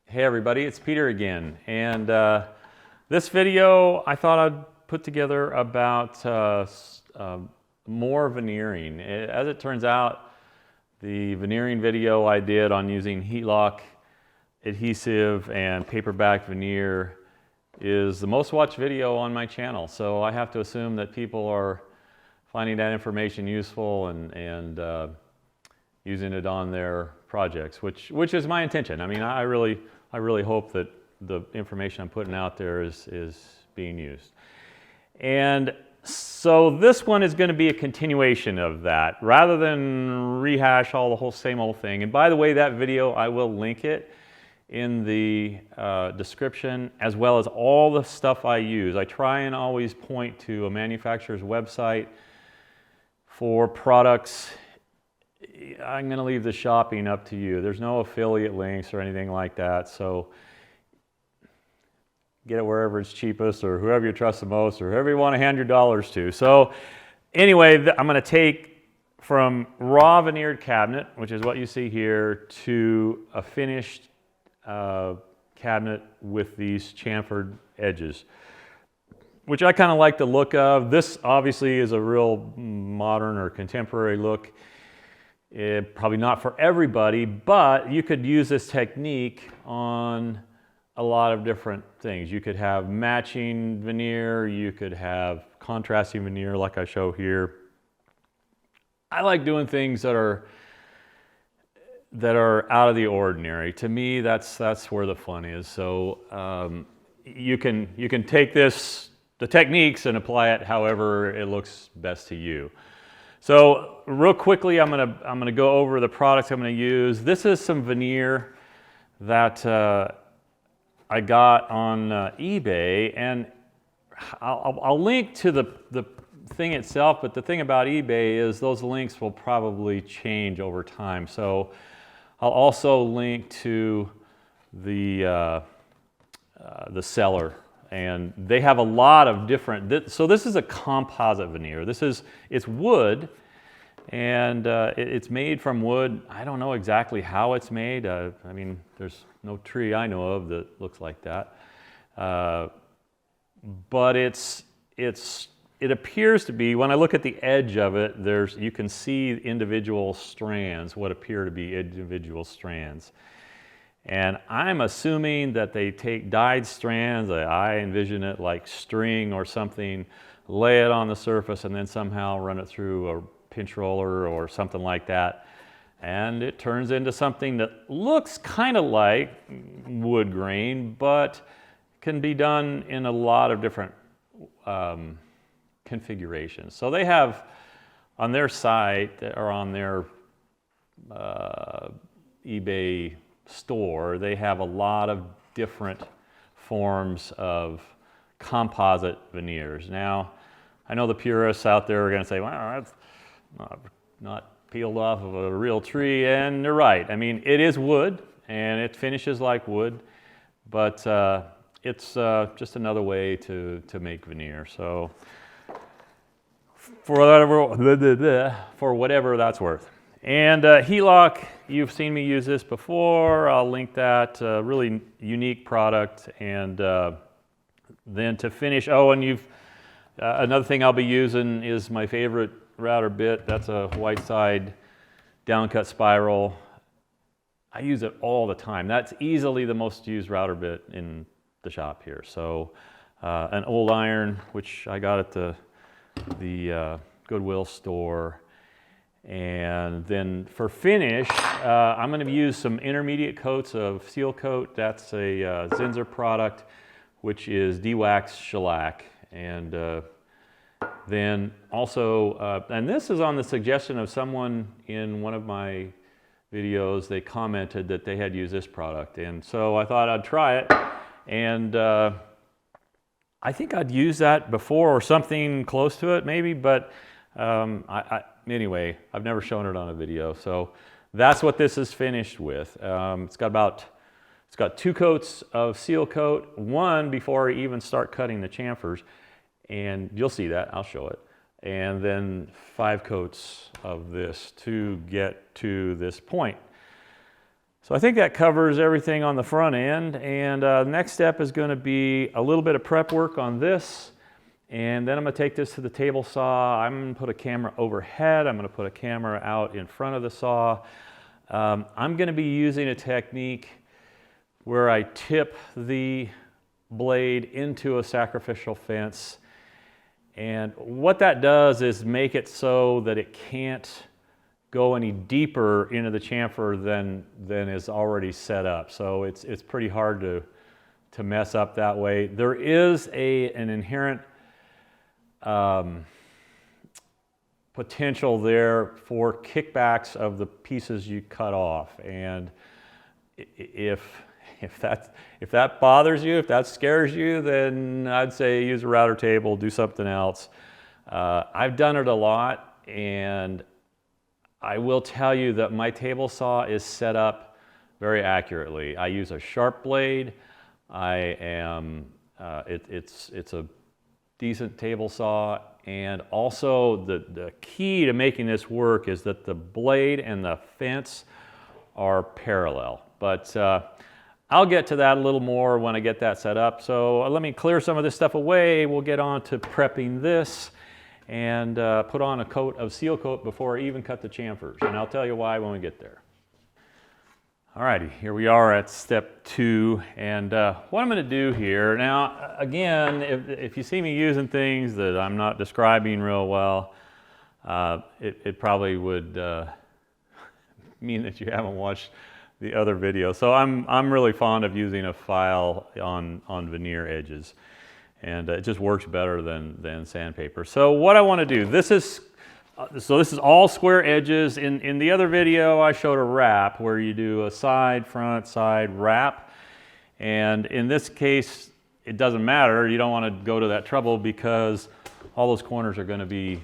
Hey everybody, it's Peter again, and this video I thought I'd put together about more veneering. As it turns out, the veneering video I did on using heat lock adhesive and paperback veneer is the most watched video on my channel, so I have to assume that people are finding that information useful and using it on their projects, which is my intention. I mean, I really hope that the information I'm putting out there is being used. And so this one is going to be a continuation of that, rather than rehash all the same old thing. And by the way, that video, I will link it in the description, as well as all the stuff I use. I try and always point to a manufacturer's website for products. I'm going to leave the shopping up to you. There's no affiliate links or anything like that, so get it wherever it's cheapest, or whoever you trust the most, or whoever you want to hand your dollars to. So anyway, I'm going to take from raw veneered cabinet, which is what you see here, to a finished cabinet with these chamfered edges, which I kind of like the look of. This obviously is a real modern or contemporary look. Probably not for everybody, but you could use this technique on a lot of different things. You could have matching veneer, you could have contrasting veneer like I show here. I like doing things that are out of the ordinary. To me, that's where the fun is. So you can take the techniques and apply it however it looks best to you. So real quickly, I'm gonna go over the products I'm gonna use. This is some veneer that I got on eBay, and I'll link to the thing itself. But the thing about eBay is those links will probably change over time. So I'll also link to the seller, and they have a lot of different. So this is a composite veneer. It's wood, and it's made from wood. I don't know exactly how it's made. I mean, there's no tree I know of that looks like that. But it appears to be, when I look at the edge of it, you can see individual strands, what appear to be individual strands. And I'm assuming that they take dyed strands. I envision it like string or something, lay it on the surface, and then somehow run it through a pinch roller or something like that. And it turns into something that looks kind of like wood grain, but can be done in a lot of different configurations. So they have on their site, or on their eBay store, they have a lot of different forms of composite veneers. Now, I know the purists out there are going to say, well, that's not peeled off of a real tree, and they're right. I mean, it is wood, and it finishes like wood, but it's just another way to make veneer. So for whatever that's worth. And heat lock, you've seen me use this before. I'll link that. Really unique product. And then to finish, and another thing I'll be using is my favorite router bit. That's a Whiteside downcut spiral. I use it all the time. That's easily the most used router bit in the shop here. So an old iron, which I got at the Goodwill store. And then for finish, I'm going to use some intermediate coats of seal coat. That's a Zinsser product, which is de-waxed shellac. And then also, and this is on the suggestion of someone in one of my videos. They commented that they had used this product, and so I thought I'd try it. And I think I'd used that before, or something close to it maybe, but anyway, I've never shown it on a video. So that's what this is finished with. It's got 2 coats of seal coat, one before I even start cutting the chamfers, and you'll see that, I'll show it. And then 5 coats of this to get to this point. So I think that covers everything on the front end, and next step is going to be a little bit of prep work on this, and then I'm going to take this to the table saw. I'm going to put a camera overhead. I'm going to put a camera out in front of the saw. I'm going to be using a technique where I tip the blade into a sacrificial fence, and what that does is make it so that it can't go any deeper into the chamfer than is already set up. So it's pretty hard to mess up that way. There is an inherent potential there for kickbacks of the pieces you cut off, and if that bothers you, if that scares you, then I'd say use a router table, do something else. I've done it a lot, and I will tell you that my table saw is set up very accurately. I use a sharp blade. It's a decent table saw, and also the key to making this work is that the blade and the fence are parallel. But I'll get to that a little more when I get that set up. So let me clear some of this stuff away. We'll get on to prepping this and put on a coat of seal coat before I even cut the chamfers. And I'll tell you why when we get there. Alrighty, here we are at step 2. And what I'm going to do here, now again, if you see me using things that I'm not describing real well, it probably would mean that you haven't watched the other video. So I'm really fond of using a file on veneer edges, and it just works better than sandpaper. So what I want to do, this is all square edges. In the other video I showed a wrap where you do a side, front, side wrap, and in this case it doesn't matter. You don't want to go to that trouble because all those corners are going to be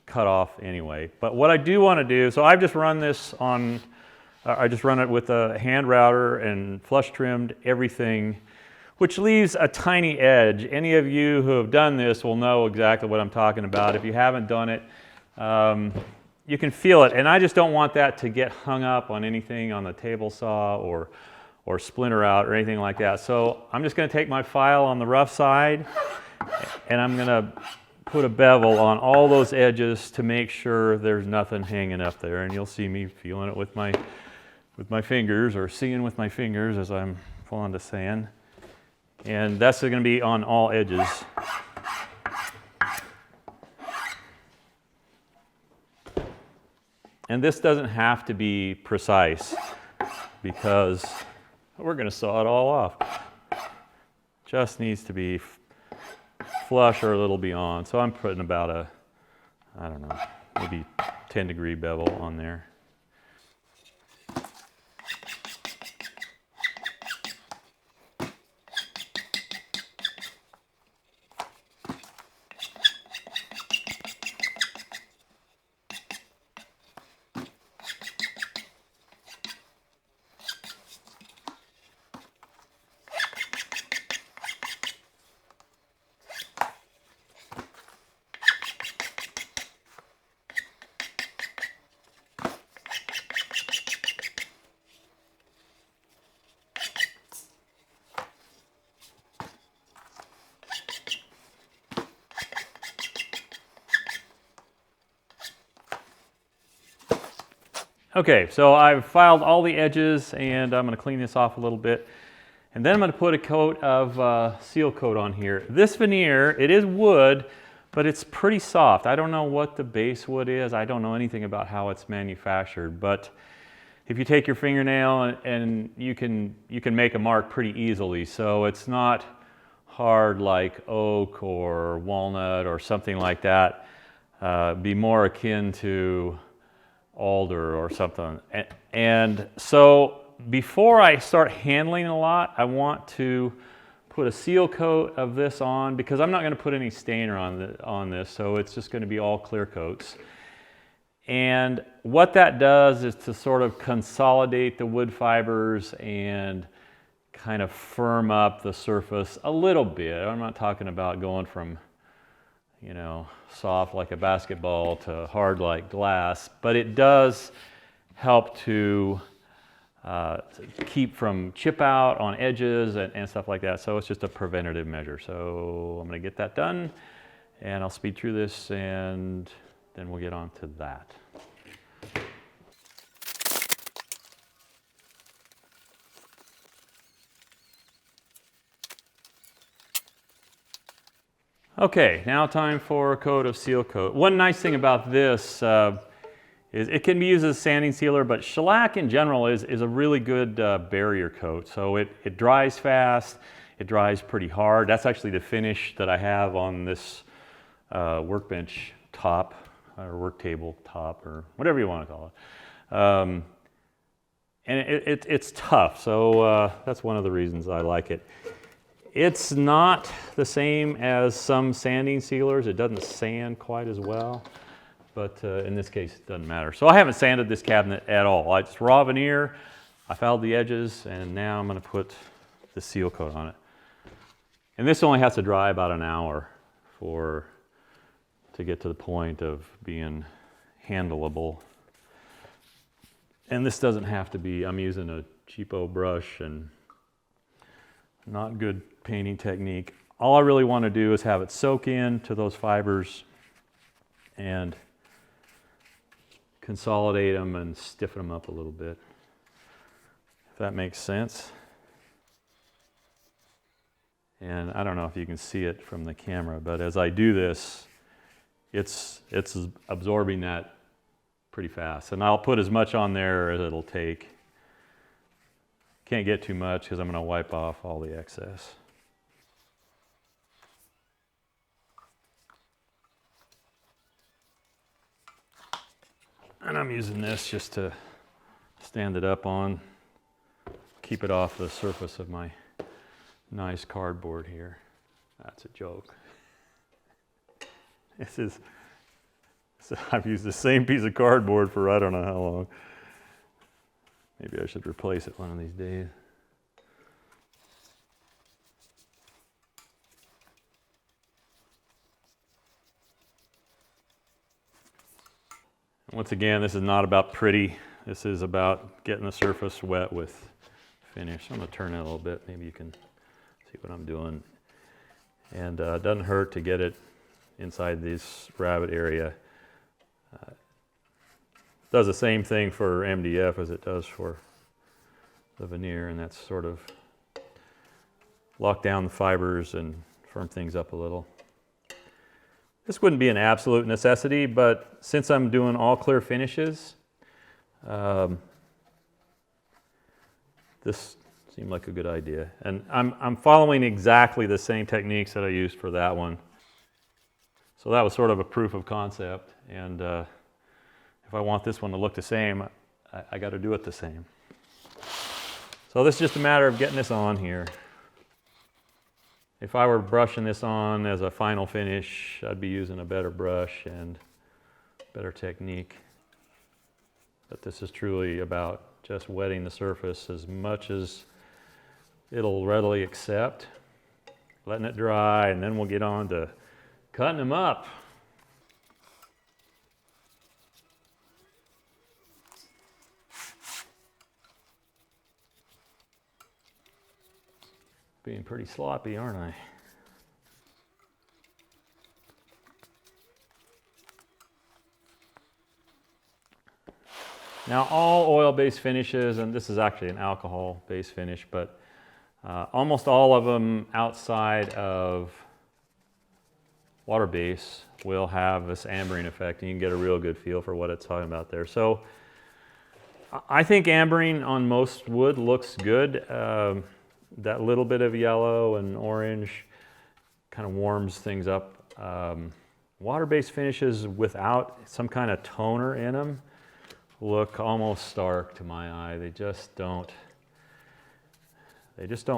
cut off anyway. But what I do want to do, so I've just run this on I just run it with a hand router and flush trimmed everything, which leaves a tiny edge. Any of you who have done this will know exactly what I'm talking about. If you haven't done it, you can feel it. And I just don't want that to get hung up on anything on the table saw or splinter out or anything like that. So I'm just going to take my file on the rough side, and I'm going to put a bevel on all those edges to make sure there's nothing hanging up there. And you'll see me feeling it with my fingers, or seeing with my fingers, as I'm fond of saying. And that's going to be on all edges. And this doesn't have to be precise because we're going to saw it all off. Just needs to be flush or a little beyond. So I'm putting about a, I don't know, maybe 10-degree bevel on there. Okay, so I've filed all the edges, and I'm going to clean this off a little bit. And then I'm going to put a coat of seal coat on here. This veneer, it is wood, but it's pretty soft. I don't know what the base wood is. I don't know anything about how it's manufactured. But if you take your fingernail and you can make a mark pretty easily. So it's not hard like oak or walnut or something like that. Be more akin to alder or something. And so before I start handling a lot, I want to put a seal coat of this on, because I'm not going to put any stainer on this, so it's just going to be all clear coats. And what that does is to sort of consolidate the wood fibers and kind of firm up the surface a little bit. I'm not talking about going from, you know, soft like a basketball to hard like glass, but it does help to keep from chip out on edges and stuff like that. So it's just a preventative measure. So I'm going to get that done, and I'll speed through this, and then we'll get on to that. Okay, now time for a coat of seal coat. One nice thing about this is it can be used as a sanding sealer, but shellac in general is a really good barrier coat. So it dries fast, it dries pretty hard. That's actually the finish that I have on this workbench top, or work table top, or whatever you want to call it. And it's tough, so that's one of the reasons I like it. It's not the same as some sanding sealers. It doesn't sand quite as well, but in this case it doesn't matter. So I haven't sanded this cabinet at all. I just raw veneer, I fouled the edges, and now I'm going to put the seal coat on it. And this only has to dry about an hour to get to the point of being handleable. And this doesn't have to be, I'm using a cheapo brush and not good painting technique. All I really want to do is have it soak in to those fibers and consolidate them and stiffen them up a little bit, if that makes sense. And I don't know if you can see it from the camera, but as I do this, it's absorbing that pretty fast. And I'll put as much on there as it'll take. Can't get too much because I'm going to wipe off all the excess. And I'm using this just to stand it up on, keep it off the surface of my nice cardboard here. That's a joke. I've used the same piece of cardboard for I don't know how long. Maybe I should replace it one of these days. Once again, this is not about pretty. This is about getting the surface wet with finish. I'm going to turn it a little bit. Maybe you can see what I'm doing. And it doesn't hurt to get it inside this rabbit area. Does the same thing for MDF as it does for the veneer, and that's sort of lock down the fibers and firm things up a little. This wouldn't be an absolute necessity, but since I'm doing all clear finishes, this seemed like a good idea. And I'm following exactly the same techniques that I used for that one. So that was sort of a proof of concept, and if I want this one to look the same, I got to do it the same. So this is just a matter of getting this on here. If I were brushing this on as a final finish, I'd be using a better brush and better technique. But this is truly about just wetting the surface as much as it'll readily accept, letting it dry, and then we'll get on to cutting them up. Being pretty sloppy, aren't I? Now, all oil-based finishes, and this is actually an alcohol-based finish, but almost all of them outside of water-based will have this ambering effect, and you can get a real good feel for what it's talking about there. So I think ambering on most wood looks good. That little bit of yellow and orange kind of warms things up. Water-based finishes without some kind of toner in them look almost stark to my eye. They just don't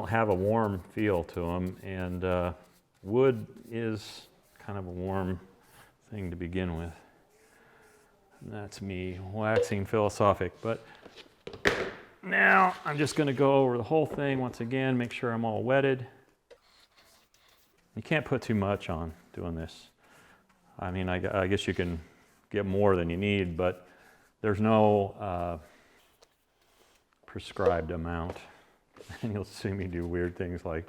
have a warm feel to them, and wood is kind of a warm thing to begin with. And that's me waxing philosophic, but now I'm just going to go over the whole thing once again, make sure I'm all wetted. You can't put too much on doing this. I mean, I guess you can get more than you need, but there's no prescribed amount. And you'll see me do weird things like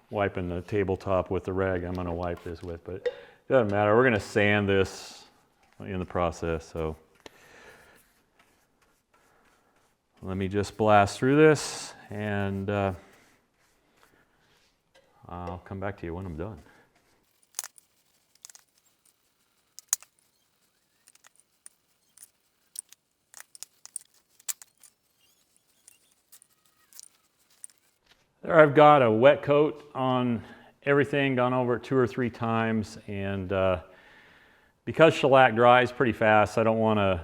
wiping the tabletop with the rag I'm going to wipe this with, but it doesn't matter. We're going to sand this in the process, so let me just blast through this, and I'll come back to you when I'm done. There I've got a wet coat on everything, gone over it 2 or 3 times, and because shellac dries pretty fast, I don't want to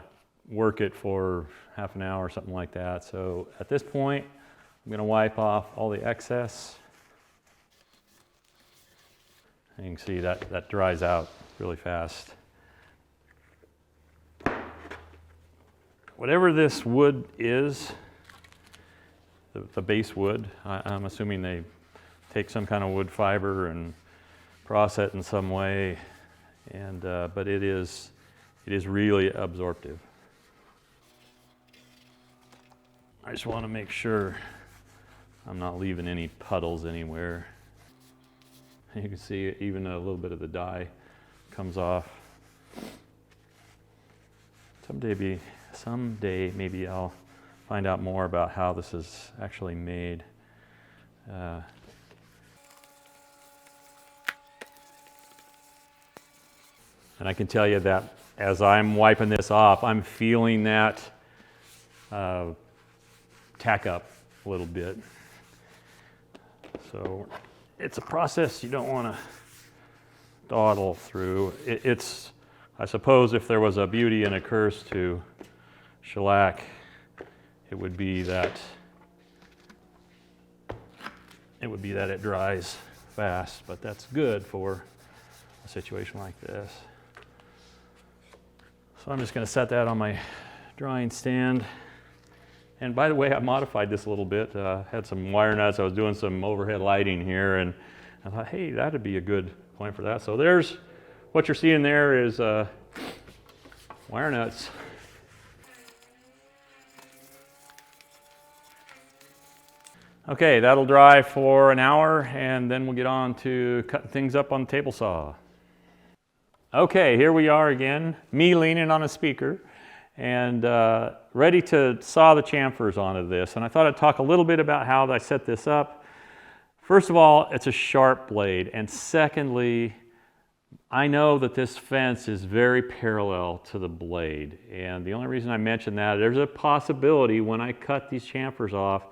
work it for half an hour or something like that. So at this point, I'm going to wipe off all the excess. And you can see that dries out really fast. Whatever this wood is, the base wood, I'm assuming they take some kind of wood fiber and process it in some way, and but it is really absorptive. I just want to make sure I'm not leaving any puddles anywhere. You can see even a little bit of the dye comes off. Someday maybe I'll find out more about how this is actually made. And I can tell you that as I'm wiping this off, I'm feeling that tack up a little bit. So it's a process you don't want to dawdle through. It's, I suppose, if there was a beauty and a curse to shellac, it would be that it dries fast, but that's good for a situation like this. So I'm just going to set that on my drying stand. And by the way, I modified this a little bit. Had some wire nuts. I was doing some overhead lighting here, and I thought, hey, that'd be a good point for that. So there's what you're seeing there is wire nuts. Okay, that'll dry for an hour, and then we'll get on to cutting things up on the table saw. Okay, here we are again, me leaning on a speaker and ready to saw the chamfers onto this. And I thought I'd talk a little bit about how I set this up. First of all, it's a sharp blade, and secondly, I know that this fence is very parallel to the blade, and the only reason I mention that, there's a possibility when I cut these chamfers off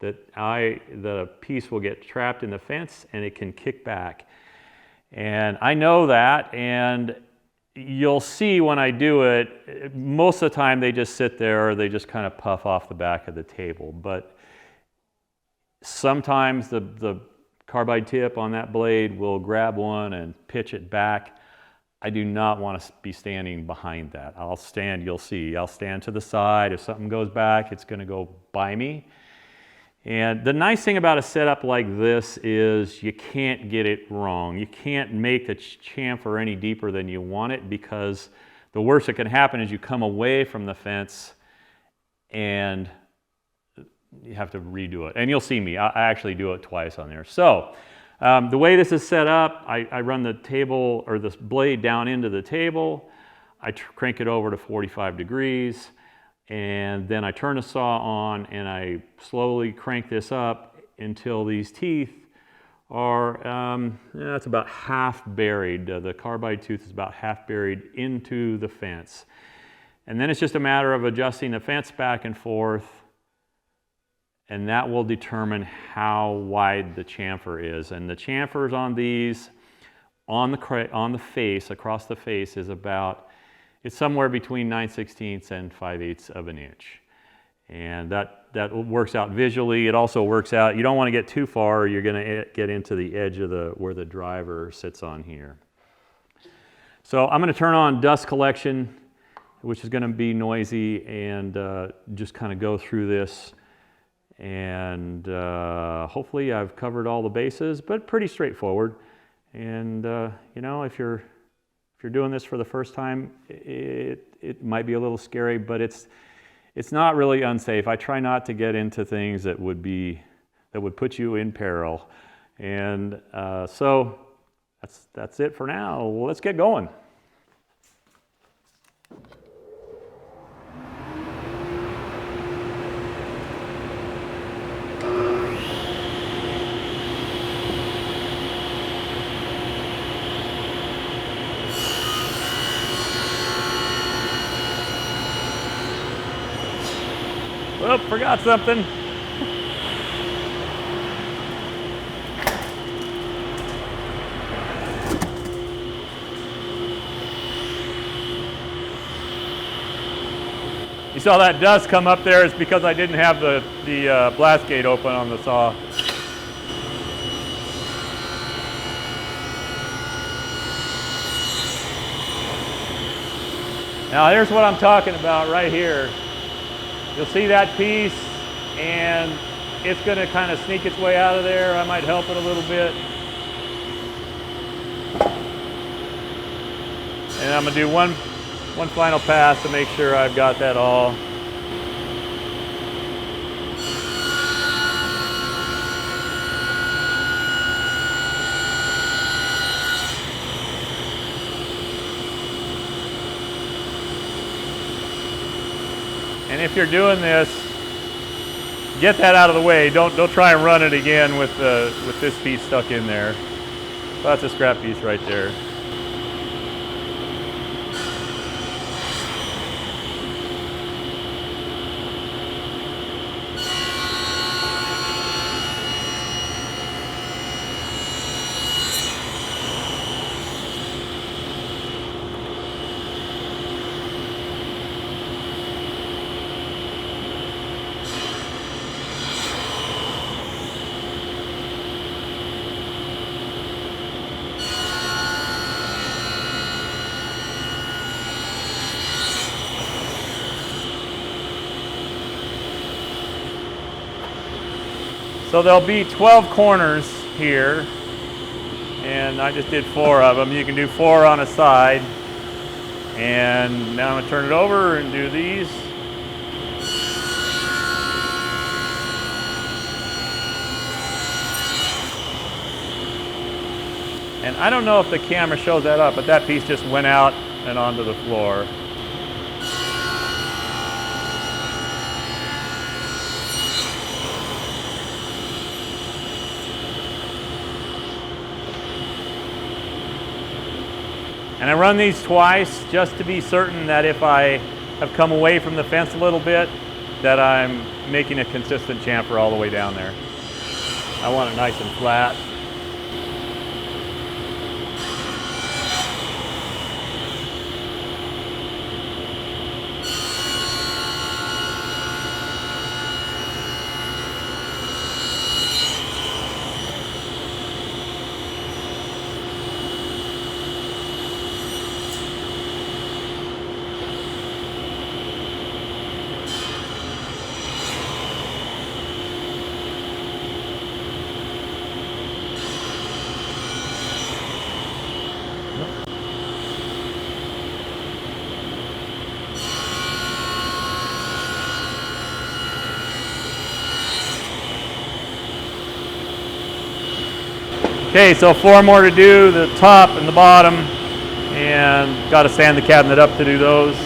that the piece will get trapped in the fence and it can kick back. And I know that, and you'll see when I do it, most of the time they just sit there or they just kind of puff off the back of the table. But sometimes the carbide tip on that blade will grab one and pitch it back. I do not want to be standing behind that. I'll stand, you'll see, I'll stand to the side. If something goes back, it's going to go by me. And the nice thing about a setup like this is you can't get it wrong. You can't make the chamfer any deeper than you want it, because the worst that can happen is you come away from the fence and you have to redo it. And you'll see me, I actually do it twice on there. So the way this is set up, I run the table or this blade down into the table. I crank it over to 45 degrees. And then I turn the saw on and I slowly crank this up until these teeth are, it's about half buried. The carbide tooth is about half buried into the fence. And then it's just a matter of adjusting the fence back and forth, and that will determine how wide the chamfer is. And the chamfers on these, on the face, across the face, is about, it's somewhere between 9/16 and 5/8 of an inch. And that works out visually. It also works out, you don't want to get too far or you're going to get into the edge of where the driver sits on here. So I'm going to turn on dust collection, which is going to be noisy, and just kind of go through this. And hopefully I've covered all the bases, but pretty straightforward. And you know, if you're doing this for the first time, it might be a little scary, but it's not really unsafe. I try not to get into things that would put you in peril. And so that's it for now. Well, let's get going. Oh, forgot something. You saw that dust come up there. It's because I didn't have the blast gate open on the saw. Now here's what I'm talking about right here. You'll see that piece, and it's going to kind of sneak its way out of there. I might help it a little bit. And I'm going to do one final pass to make sure I've got that all. And if you're doing this, get that out of the way. Don't try and run it again with this piece stuck in there. That's a scrap piece right there. So there'll be 12 corners here, and I just did 4 of them. You can do 4 on a side. And now I'm going to turn it over and do these. And I don't know if the camera shows that up, but that piece just went out and onto the floor. And I run these twice just to be certain that if I have come away from the fence a little bit, that I'm making a consistent chamfer all the way down there. I want it nice and flat. Okay, so 4 more to do, the top and the bottom, and got to sand the cabinet up to do those.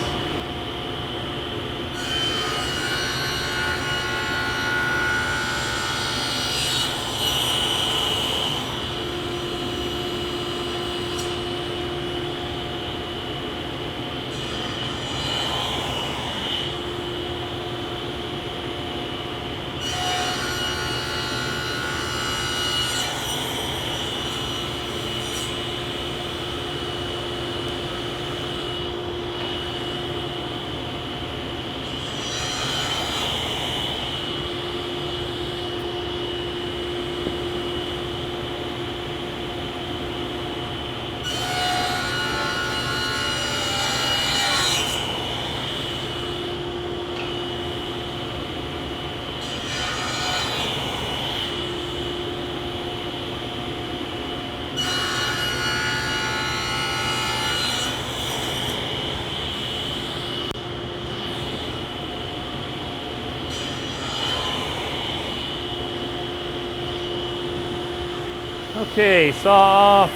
Okay, saw off.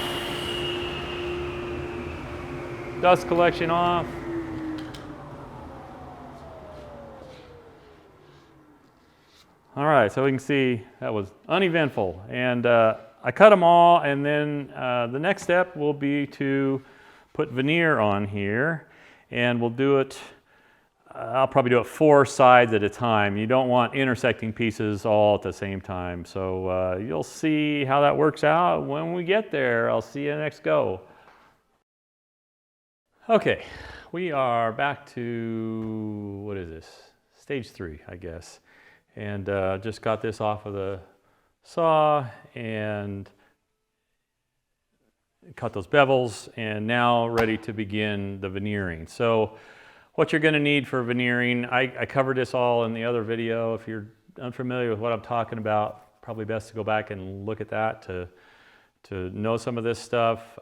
Dust collection off. All right, so we can see that was uneventful. And I cut them all, and then the next step will be to put veneer on here. And we'll do it, I'll probably do it 4 sides at a time. You don't want intersecting pieces all at the same time. So you'll see how that works out when we get there. I'll see you next go. Okay, we are back to, what is this? Stage 3, I guess. And just got this off of the saw and cut those bevels, and now ready to begin the veneering. So what you're going to need for veneering, I covered this all in the other video. If you're unfamiliar with what I'm talking about, probably best to go back and look at that to know some of this stuff.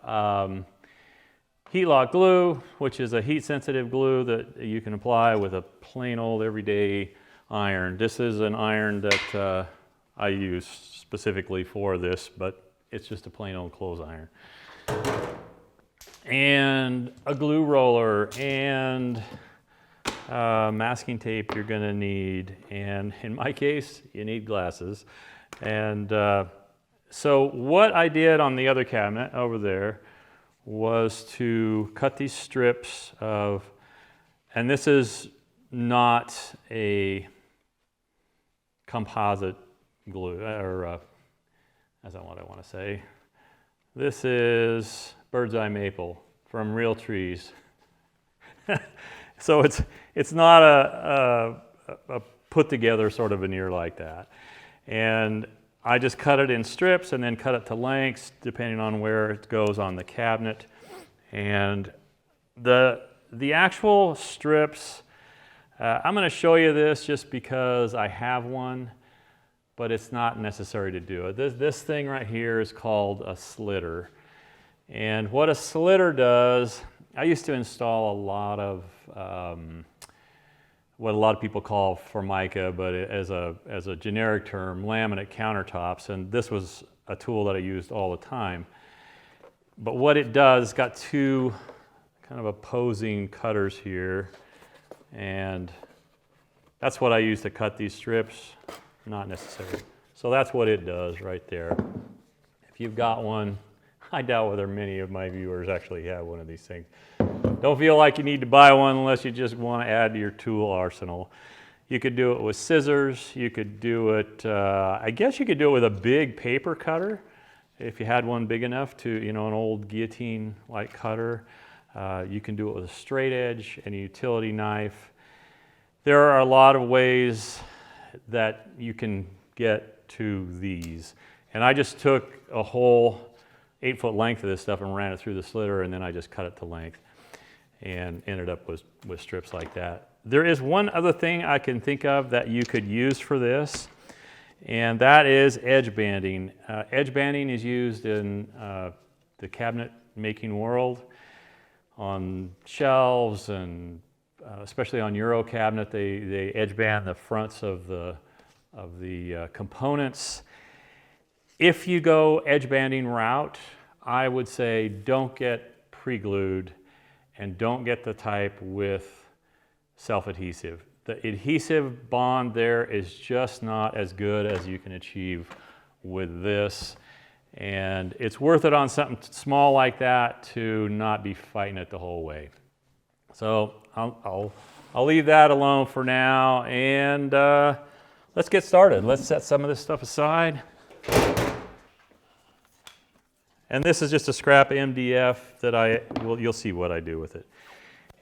Heat lock glue, which is a heat sensitive glue that you can apply with a plain old everyday iron. This is an iron that I use specifically for this, but it's just a plain old clothes iron. And a glue roller and masking tape you're going to need, and in my case you need glasses. And so what I did on the other cabinet over there was to cut these strips of, and this is not a composite glue, or that's not what I want to say. This is bird's eye maple from real trees. So it's not a put together sort of veneer like that. And I just cut it in strips and then cut it to lengths depending on where it goes on the cabinet. And the actual strips, I'm going to show you this just because I have one, but it's not necessary to do it. This thing right here is called a slitter. And what a slitter does, I used to install a lot of what a lot of people call Formica, but as a generic term, laminate countertops. And this was a tool that I used all the time. But what it does, it's got 2 kind of opposing cutters here. And that's what I use to cut these strips. Not necessary. So that's what it does right there. If you've got one, I doubt whether many of my viewers actually have one of these things. Don't feel like you need to buy one unless you just want to add to your tool arsenal. You could do it with scissors. You could do it, I guess you could do it with a big paper cutter if you had one big enough to, an old guillotine-like cutter. You can do it with a straight edge and a utility knife. There are a lot of ways that you can get to these. And I just took a whole 8-foot length of this stuff and ran it through the slitter, and then I just cut it to length and ended up with strips like that. There is one other thing I can think of that you could use for this, and that is edge banding. Edge banding is used in the cabinet making world on shelves, and especially on Euro cabinet, they edge band the fronts of the components. If you go edge banding route, I would say don't get pre-glued and don't get the type with self-adhesive. The adhesive bond there is just not as good as you can achieve with this. And it's worth it on something small like that to not be fighting it the whole way. So I'll leave that alone for now, and let's get started. Let's set some of this stuff aside. And this is just a scrap MDF that you'll see what I do with it.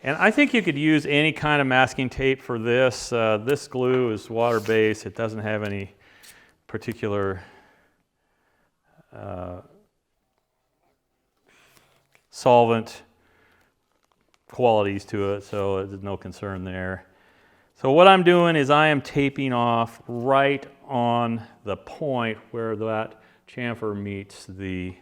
And I think you could use any kind of masking tape for this. This glue is water-based. It doesn't have any particular solvent qualities to it, so there's no concern there. So what I'm doing is I am taping off right on the point where that chamfer meets the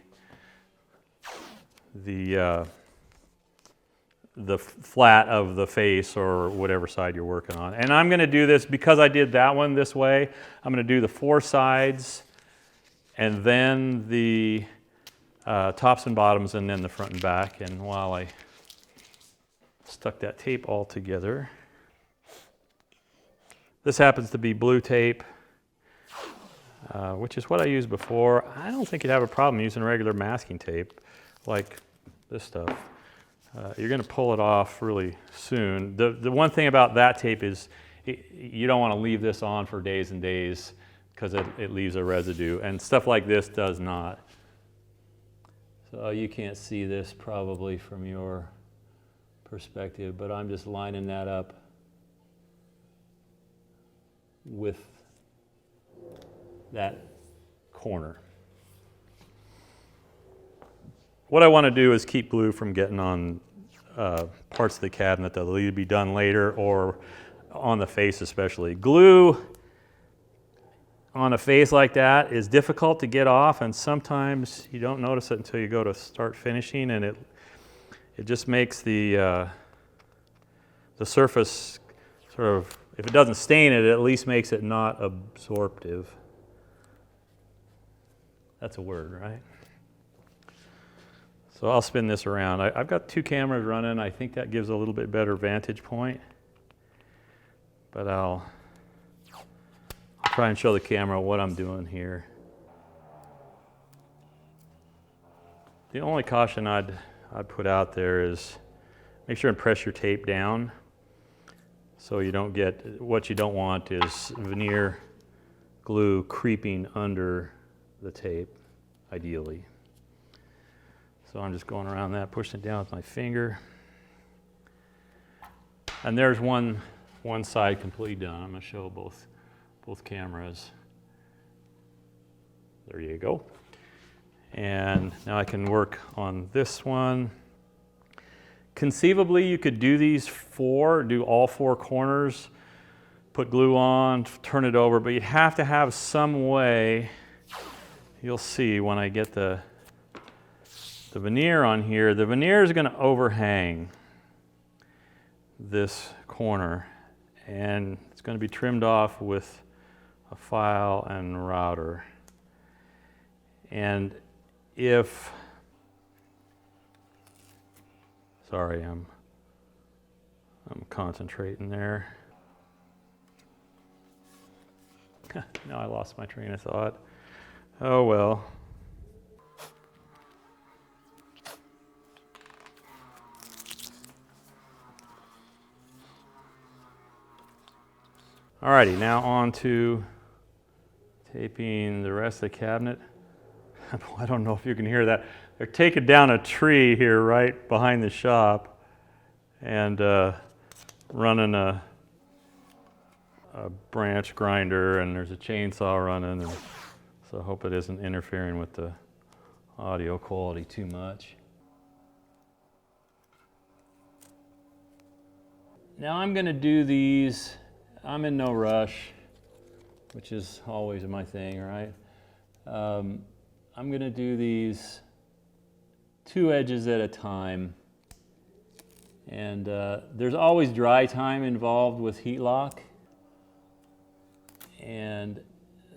flat of the face or whatever side you're working on. And I'm going to do this because I did that one this way. I'm going to do the 4 sides and then the tops and bottoms, and then the front and back. And while I stuck that tape all together, this happens to be blue tape, which is what I used before. I don't think you'd have a problem using regular masking tape like this stuff. You're going to pull it off really soon. The one thing about that tape is you don't want to leave this on for days and days because it leaves a residue, and stuff like this does not. So you can't see this probably from your perspective, but I'm just lining that up with that corner. What I want to do is keep glue from getting on parts of the cabinet that'll either be done later or on the face especially. Glue on a face like that is difficult to get off, and sometimes you don't notice it until you go to start finishing, and it just makes the surface sort of, if it doesn't stain it, it at least makes it not absorptive. That's a word, right? So I'll spin this around. I've got two cameras running. I think that gives a little bit better vantage point, but I'll try and show the camera what I'm doing here. The only caution I'd put out there is make sure and press your tape down so you don't get, what you don't want is veneer glue creeping under the tape, ideally. So I'm just going around that, pushing it down with my finger. And there's one side completely done. I'm going to show both cameras. There you go. And now I can work on this one. Conceivably, you could do these do all four corners, put glue on, turn it over, but you'd have to have some way, you'll see when I get the veneer on here, the veneer is going to overhang this corner, and it's going to be trimmed off with a file and router. And if, sorry, I'm concentrating there. Now I lost my train of thought. Oh well. Alrighty, now on to taping the rest of the cabinet. I don't know if you can hear that. They're taking down a tree here right behind the shop and running a branch grinder, and there's a chainsaw running, and so I hope it isn't interfering with the audio quality too much. Now I'm going to do these. I'm in no rush, which is always my thing, right? I'm going to do these 2 edges at a time, and there's always dry time involved with heat lock, and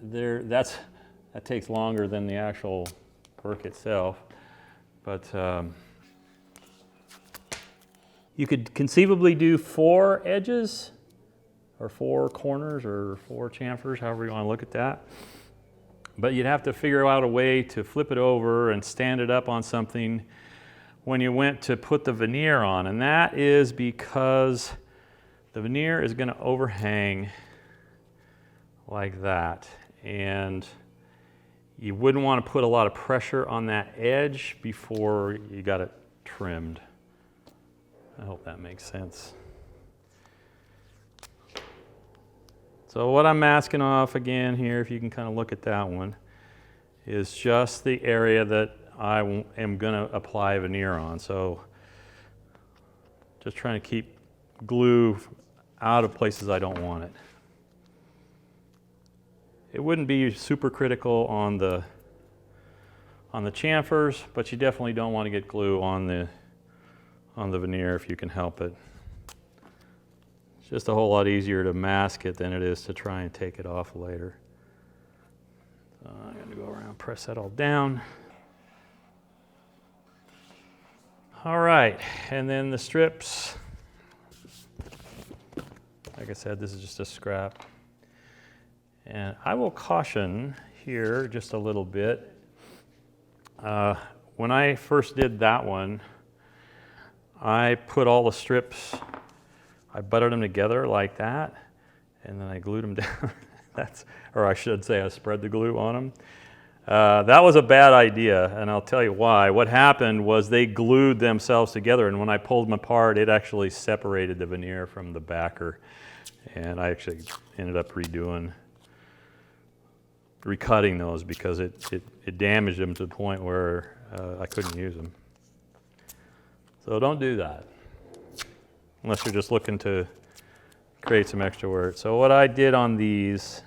that takes longer than the actual work itself, but you could conceivably do 4 edges or 4 corners or 4 chamfers, however you want to look at that. But you'd have to figure out a way to flip it over and stand it up on something when you went to put the veneer on. And that is because the veneer is going to overhang like that. And you wouldn't want to put a lot of pressure on that edge before you got it trimmed. I hope that makes sense. So what I'm masking off again here, if you can kind of look at that one, is just the area that I am going to apply veneer on. So just trying to keep glue out of places I don't want it. It wouldn't be super critical on the chamfers, but you definitely don't want to get glue on the veneer if you can help it. It's just a whole lot easier to mask it than it is to try and take it off later. So I'm going to go around, press that all down. All right, and then the strips. Like I said, this is just a scrap. And I will caution here just a little bit. When I first did that one, I put all the strips, I buttered them together like that, and then I glued them down. Or I should say I spread the glue on them. That was a bad idea, and I'll tell you why. What happened was they glued themselves together, and when I pulled them apart, it actually separated the veneer from the backer, and I actually ended up recutting those because it damaged them to the point where I couldn't use them. So don't do that unless you're just looking to create some extra work. So what I did on these,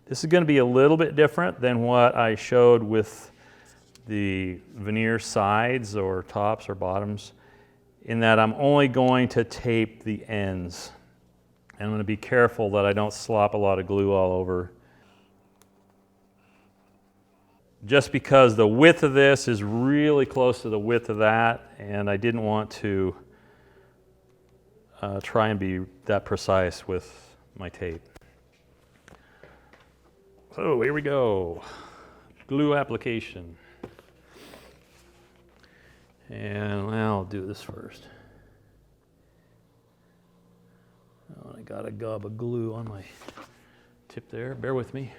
this is going to be a little bit different than what I showed with the veneer sides or tops or bottoms, in that I'm only going to tape the ends. And I'm going to be careful that I don't slop a lot of glue all over. Just because the width of this is really close to the width of that, and I didn't want to try and be that precise with my tape. So here we go, glue application. And I'll do this first. Oh, I got a gob of glue on my tip there, bear with me.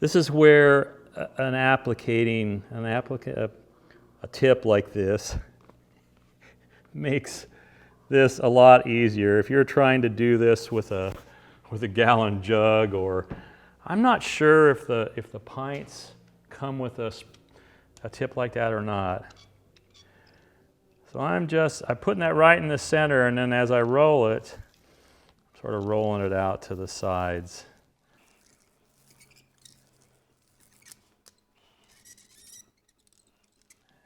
This is where a tip like this makes this a lot easier. If you're trying to do this with a gallon jug, or I'm not sure if the pints come with a tip like that or not. So I'm putting that right in the center, and then as I roll it, sort of rolling it out to the sides.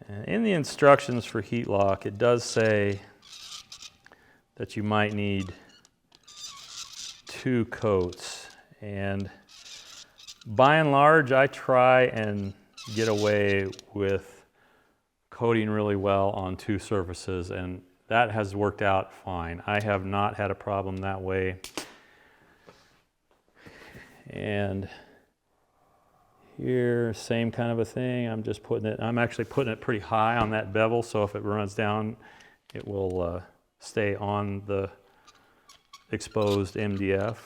And in the instructions for heat lock, it does say that you might need 2 coats. And by and large, I try and get away with coating really well on 2 surfaces, and that has worked out fine. I have not had a problem that way. And here, same kind of a thing. I'm actually putting it pretty high on that bevel, so if it runs down, it will stay on the exposed MDF.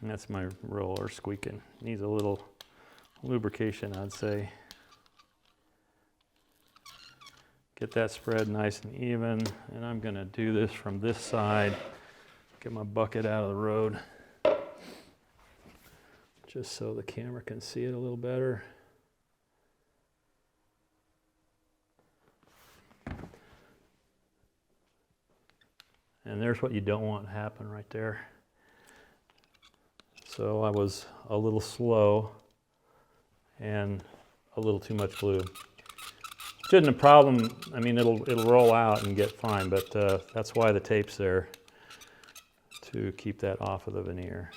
And that's my roller squeaking. Needs a little lubrication, I'd say. Get that spread nice and even, and I'm going to do this from this side. Get my bucket out of the road, just so the camera can see it a little better. And there's what you don't want to happen right there. So I was a little slow and a little too much glue. Shouldn't a problem, I mean, it'll roll out and get fine, but that's why the tape's there, to keep that off of the veneer.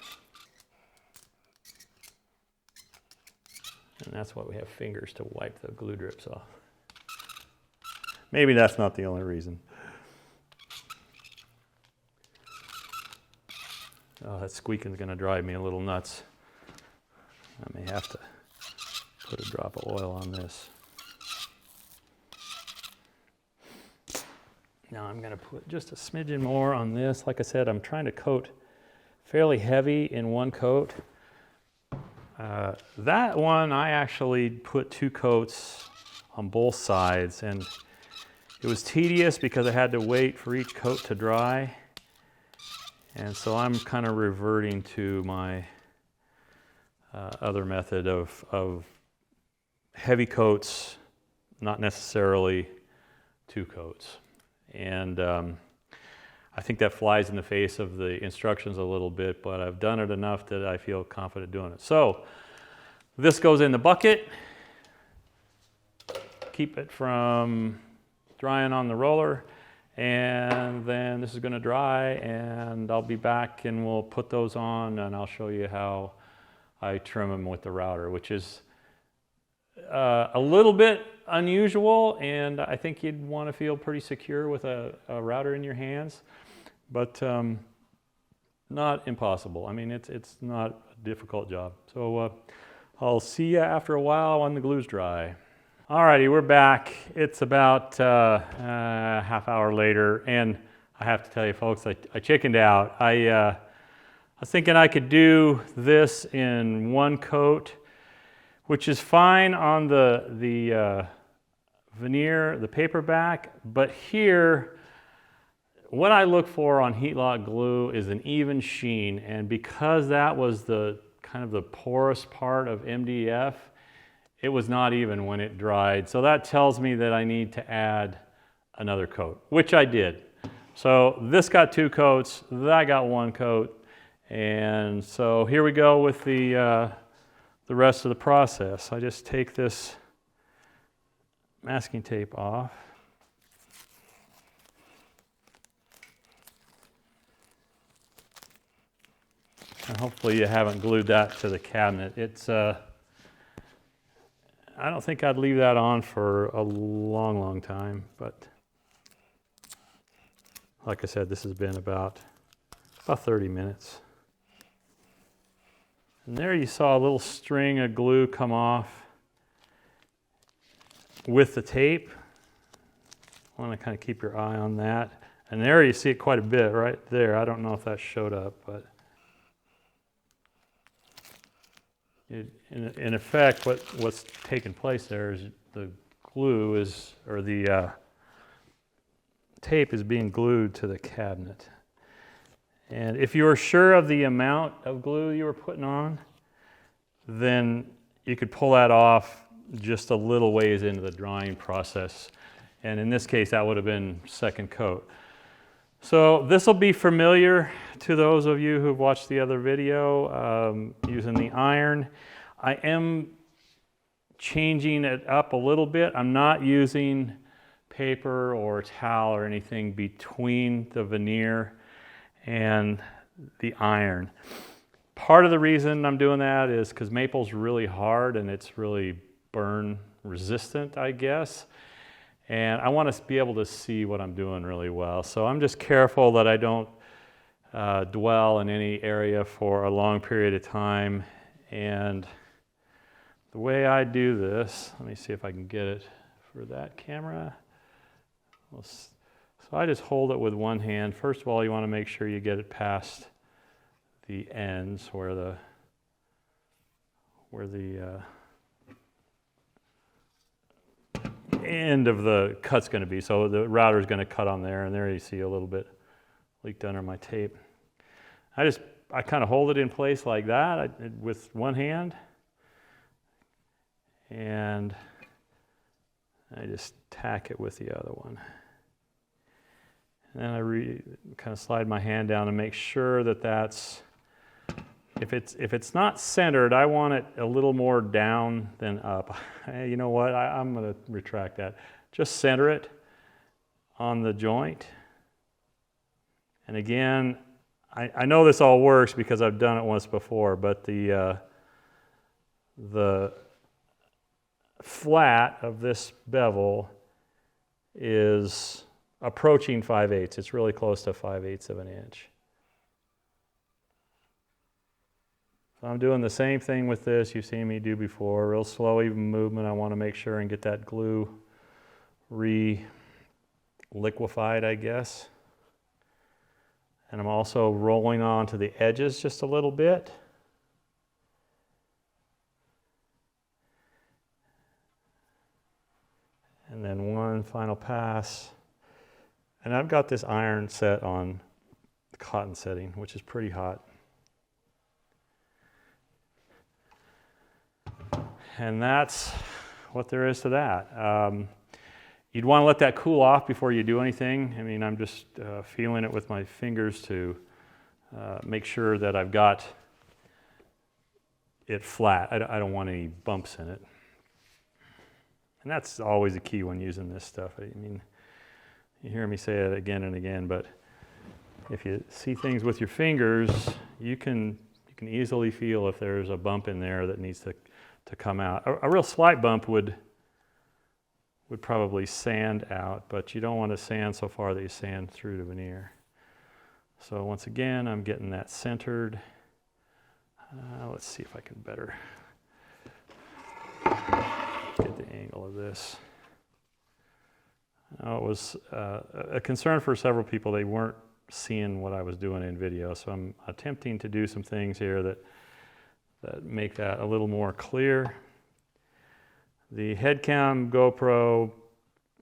And that's why we have fingers, to wipe the glue drips off. Maybe that's not the only reason. Oh, that squeaking's going to drive me a little nuts. I may have to put a drop of oil on this. Now I'm going to put just a smidgen more on this. Like I said, I'm trying to coat fairly heavy in one coat. That one I actually put 2 coats on both sides, and it was tedious because I had to wait for each coat to dry. And so I'm kind of reverting to my other method of heavy coats, not necessarily 2 coats. And I think that flies in the face of the instructions a little bit, but I've done it enough that I feel confident doing it. So this goes in the bucket. Keep it from drying on the roller. And then this is going to dry, and I'll be back and we'll put those on, and I'll show you how I trim them with the router, which is a little bit unusual, and I think you'd want to feel pretty secure with a router in your hands, but not impossible. I mean, it's not a difficult job. So I'll see you after a while when the glue's dry. Alrighty, we're back. It's about a half hour later, and I have to tell you folks, I chickened out. I was thinking I could do this in one coat, which is fine on the veneer, the paperback, but here, what I look for on heat lock glue is an even sheen, and because that was the kind of the porous part of MDF, it was not even when it dried. So that tells me that I need to add another coat, which I did. So this got 2 coats, that got 1 coat, and so here we go with the rest of the process. I just take this masking tape off. And hopefully you haven't glued that to the cabinet. It's I don't think I'd leave that on for a long time, but like I said, this has been about 30 minutes. And there you saw a little string of glue come off with the tape. I want to kind of keep your eye on that. And there you see it quite a bit right there. I don't know if that showed up, but in effect, what's taking place there is the glue is, or the tape is being glued to the cabinet. And if you were sure of the amount of glue you were putting on, then you could pull that off just a little ways into the drying process. And in this case, that would have been second coat. So this will be familiar to those of you who've watched the other video using the iron. I am changing it up a little bit. I'm not using paper or towel or anything between the veneer and the iron. Part of the reason I'm doing that is because maple's really hard and it's really burn resistant, I guess. And I want to be able to see what I'm doing really well. So I'm just careful that I don't dwell in any area for a long period of time. And the way I do this, let me see if I can get it for that camera. So I just hold it with one hand. First of all, you want to make sure you get it past the ends where the end of the cut's going to be. So the router is going to cut on there, and there you see a little bit leaked under my tape. I kind of hold it in place like that with one hand, and I just tack it with the other one. And then I kind of slide my hand down and make sure that that's, if it's not centered, I want it a little more down than up. You know what, I'm going to retract that. Just center it on the joint. And again, I know this all works because I've done it once before, but the flat of this bevel is approaching 5/8. It's really close to 5/8 of an inch. So I'm doing the same thing with this you've seen me do before. Real slow, even movement. I want to make sure and get that glue re-liquefied, I guess. And I'm also rolling on to the edges just a little bit. And then one final pass. And I've got this iron set on the cotton setting, which is pretty hot. And that's what there is to that. You'd want to let that cool off before you do anything. I mean, I'm just feeling it with my fingers to make sure that I've got it flat. I don't want any bumps in it. And that's always a key when using this stuff. I mean, You hear me say it again and again, but if you see things with your fingers, you can easily feel if there's a bump in there that needs to come out. A real slight bump would probably sand out, but you don't want to sand so far that you sand through the veneer. So once again, I'm getting that centered. Let's see if I can better get the angle of this. It was a concern for several people. They weren't seeing what I was doing in video, so I'm attempting to do some things here that make that a little more clear. The headcam GoPro,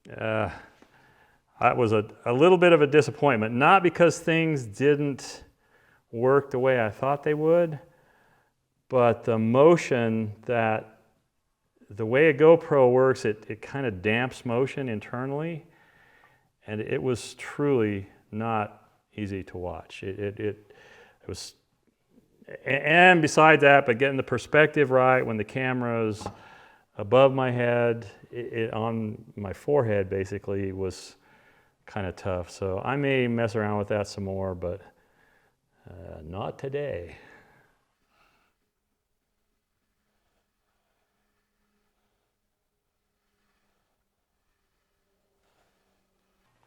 that was a little bit of a disappointment, not because things didn't work the way I thought they would, but the motion the way a GoPro works, it kind of damps motion internally, and it was truly not easy to watch. It was, and besides that, but getting the perspective right when the camera's above my head, on my forehead basically, was kind of tough. So I may mess around with that some more, but not today.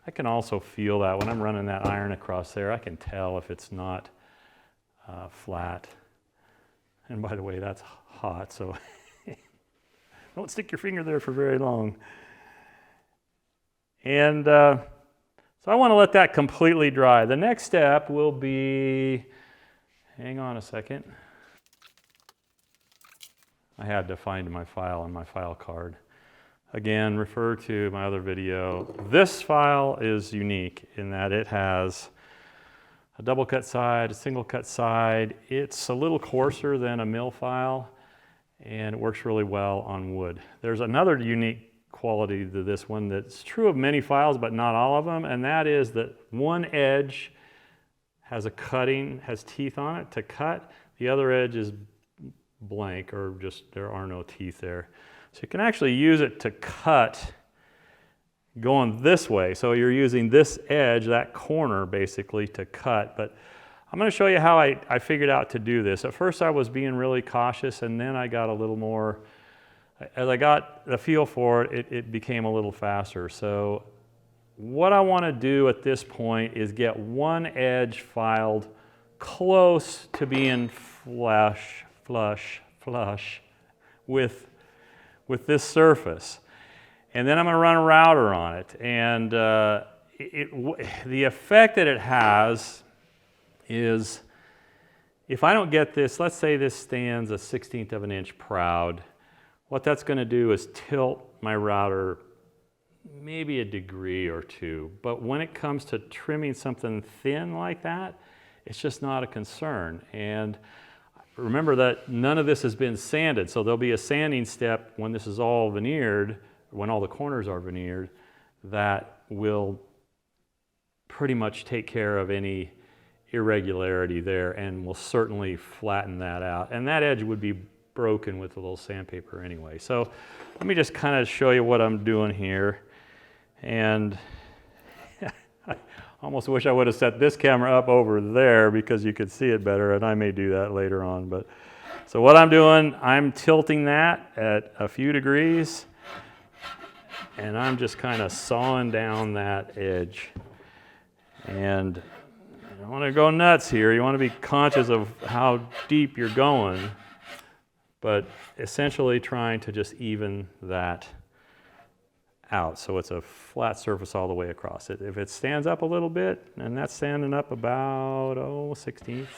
I can also feel that when I'm running that iron across there. I can tell if it's not flat. And by the way, that's hot, so don't stick your finger there for very long. And so I want to let that completely dry. The next step will be, hang on a second. I had to find my file on my file card. Again, refer to my other video. This file is unique in that it has a double cut side, a single cut side. It's a little coarser than a mill file, and it works really well on wood. There's another unique quality to this one that's true of many files, but not all of them, and that is that one edge has teeth on it to cut. The other edge is blank, or just there are no teeth there. So you can actually use it to cut going this way. So you're using this edge, that corner basically, to cut. But I'm going to show you how I figured out to do this. At first I was being really cautious, and then I got a little more, as I got the feel for it, it became a little faster. So what I want to do at this point is get one edge filed close to being flush with this surface. And then I'm going to run a router on it. And the effect that it has is, if I don't get this, let's say this stands 1/16 of an inch proud, what that's going to do is tilt my router maybe a degree or two. But when it comes to trimming something thin like that, it's just not a concern. And remember that none of this has been sanded, so there'll be a sanding step when this is all veneered, when all the corners are veneered, that will pretty much take care of any irregularity there and will certainly flatten that out. And that edge would be broken with a little sandpaper anyway. So let me just kind of show you what I'm doing here. And I almost wish I would have set this camera up over there because you could see it better, and I may do that later on. But so what I'm doing, I'm tilting that at a few degrees, and I'm just kind of sawing down that edge. And you don't want to go nuts here. You want to be conscious of how deep you're going, but essentially trying to just even that out so it's a flat surface all the way across it. If it stands up a little bit, and that's standing up about 1/16,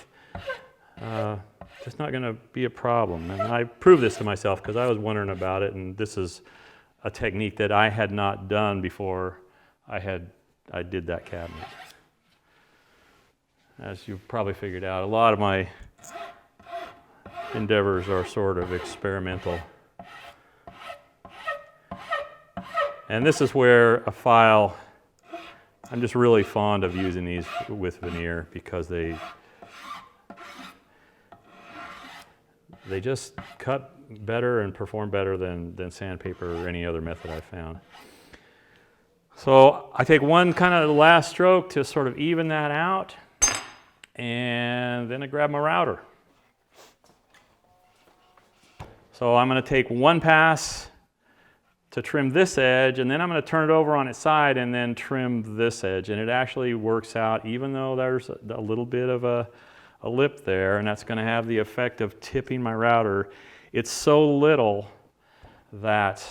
it's not going to be a problem. And I proved this to myself because I was wondering about it, and this is a technique that I had not done before I did that cabinet. As you've probably figured out, a lot of my endeavors are sort of experimental. And this is where a file, I'm just really fond of using these with veneer because they just cut better and perform better than sandpaper or any other method I've found. So I take one kind of last stroke to sort of even that out, and then I grab my router. So I'm going to take one pass to trim this edge, and then I'm going to turn it over on its side and then trim this edge. And it actually works out, even though there's a little bit of a lip there, and that's going to have the effect of tipping my router. It's so little that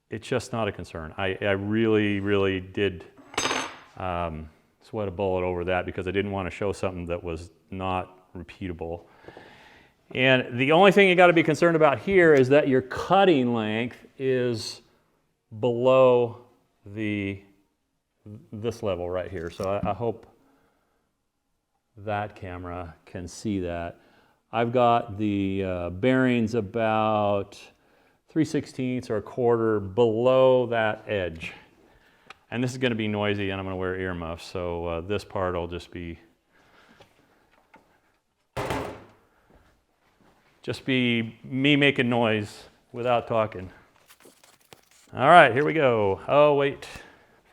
it's just not a concern. I really, really did sweat a bullet over that because I didn't want to show something that was not repeatable. And the only thing you got to be concerned about here is that your cutting length is below this level right here. So I hope that camera can see that. I've got the bearings about 3/16 or a quarter below that edge. And this is going to be noisy, and I'm going to wear earmuffs, so this part will just be me making noise without talking. All right, here we go. Oh, wait,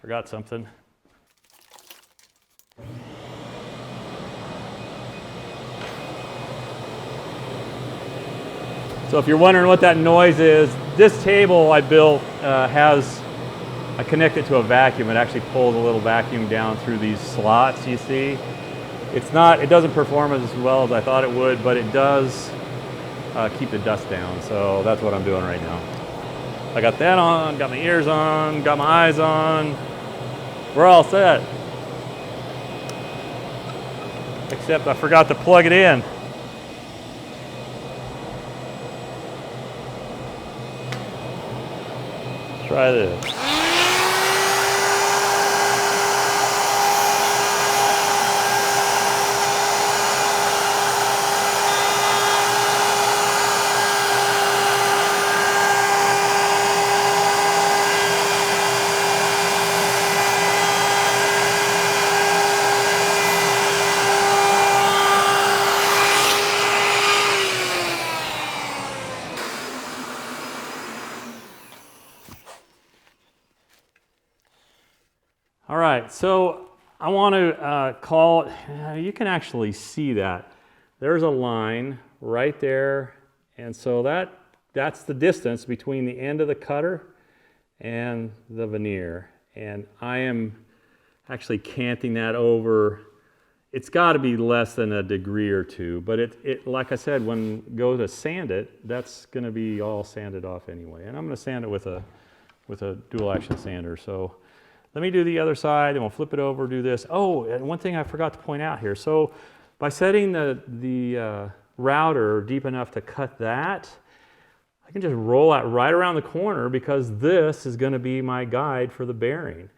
forgot something. So if you're wondering what that noise is, this table I built I connect it to a vacuum. It actually pulls a little vacuum down through these slots you see. It doesn't perform as well as I thought it would, but it does keep the dust down. So that's what I'm doing right now. I got that on, got my ears on, got my eyes on. We're all set. Except I forgot to plug it in. Try this. All right, so I want to call, you can actually see that. There's a line right there, and so that's the distance between the end of the cutter and the veneer. And I am actually canting that over. It's got to be less than a degree or two, but it like I said, when I go to sand it, that's going to be all sanded off anyway. And I'm going to sand it with a dual action sander. So let me do the other side, and we'll flip it over, do this. Oh, and one thing I forgot to point out here. So by setting the router deep enough to cut that, I can just roll that right around the corner because this is going to be my guide for the bearing.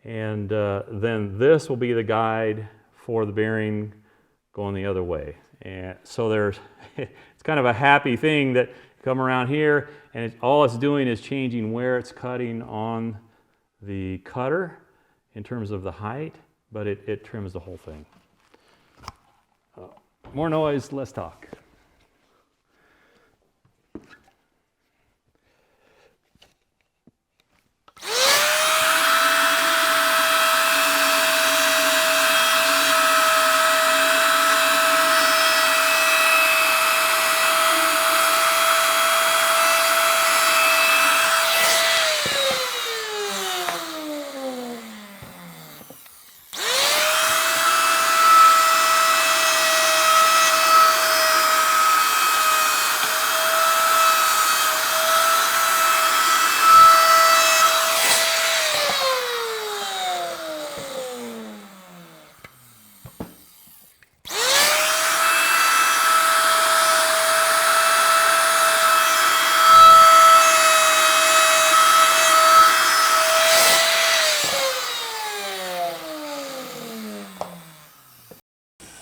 And then this will be the guide for the bearing going the other way. And so it's kind of a happy thing that you come around here, and all it's doing is changing where it's cutting on the cutter in terms of the height, but it trims the whole thing. More noise, less talk.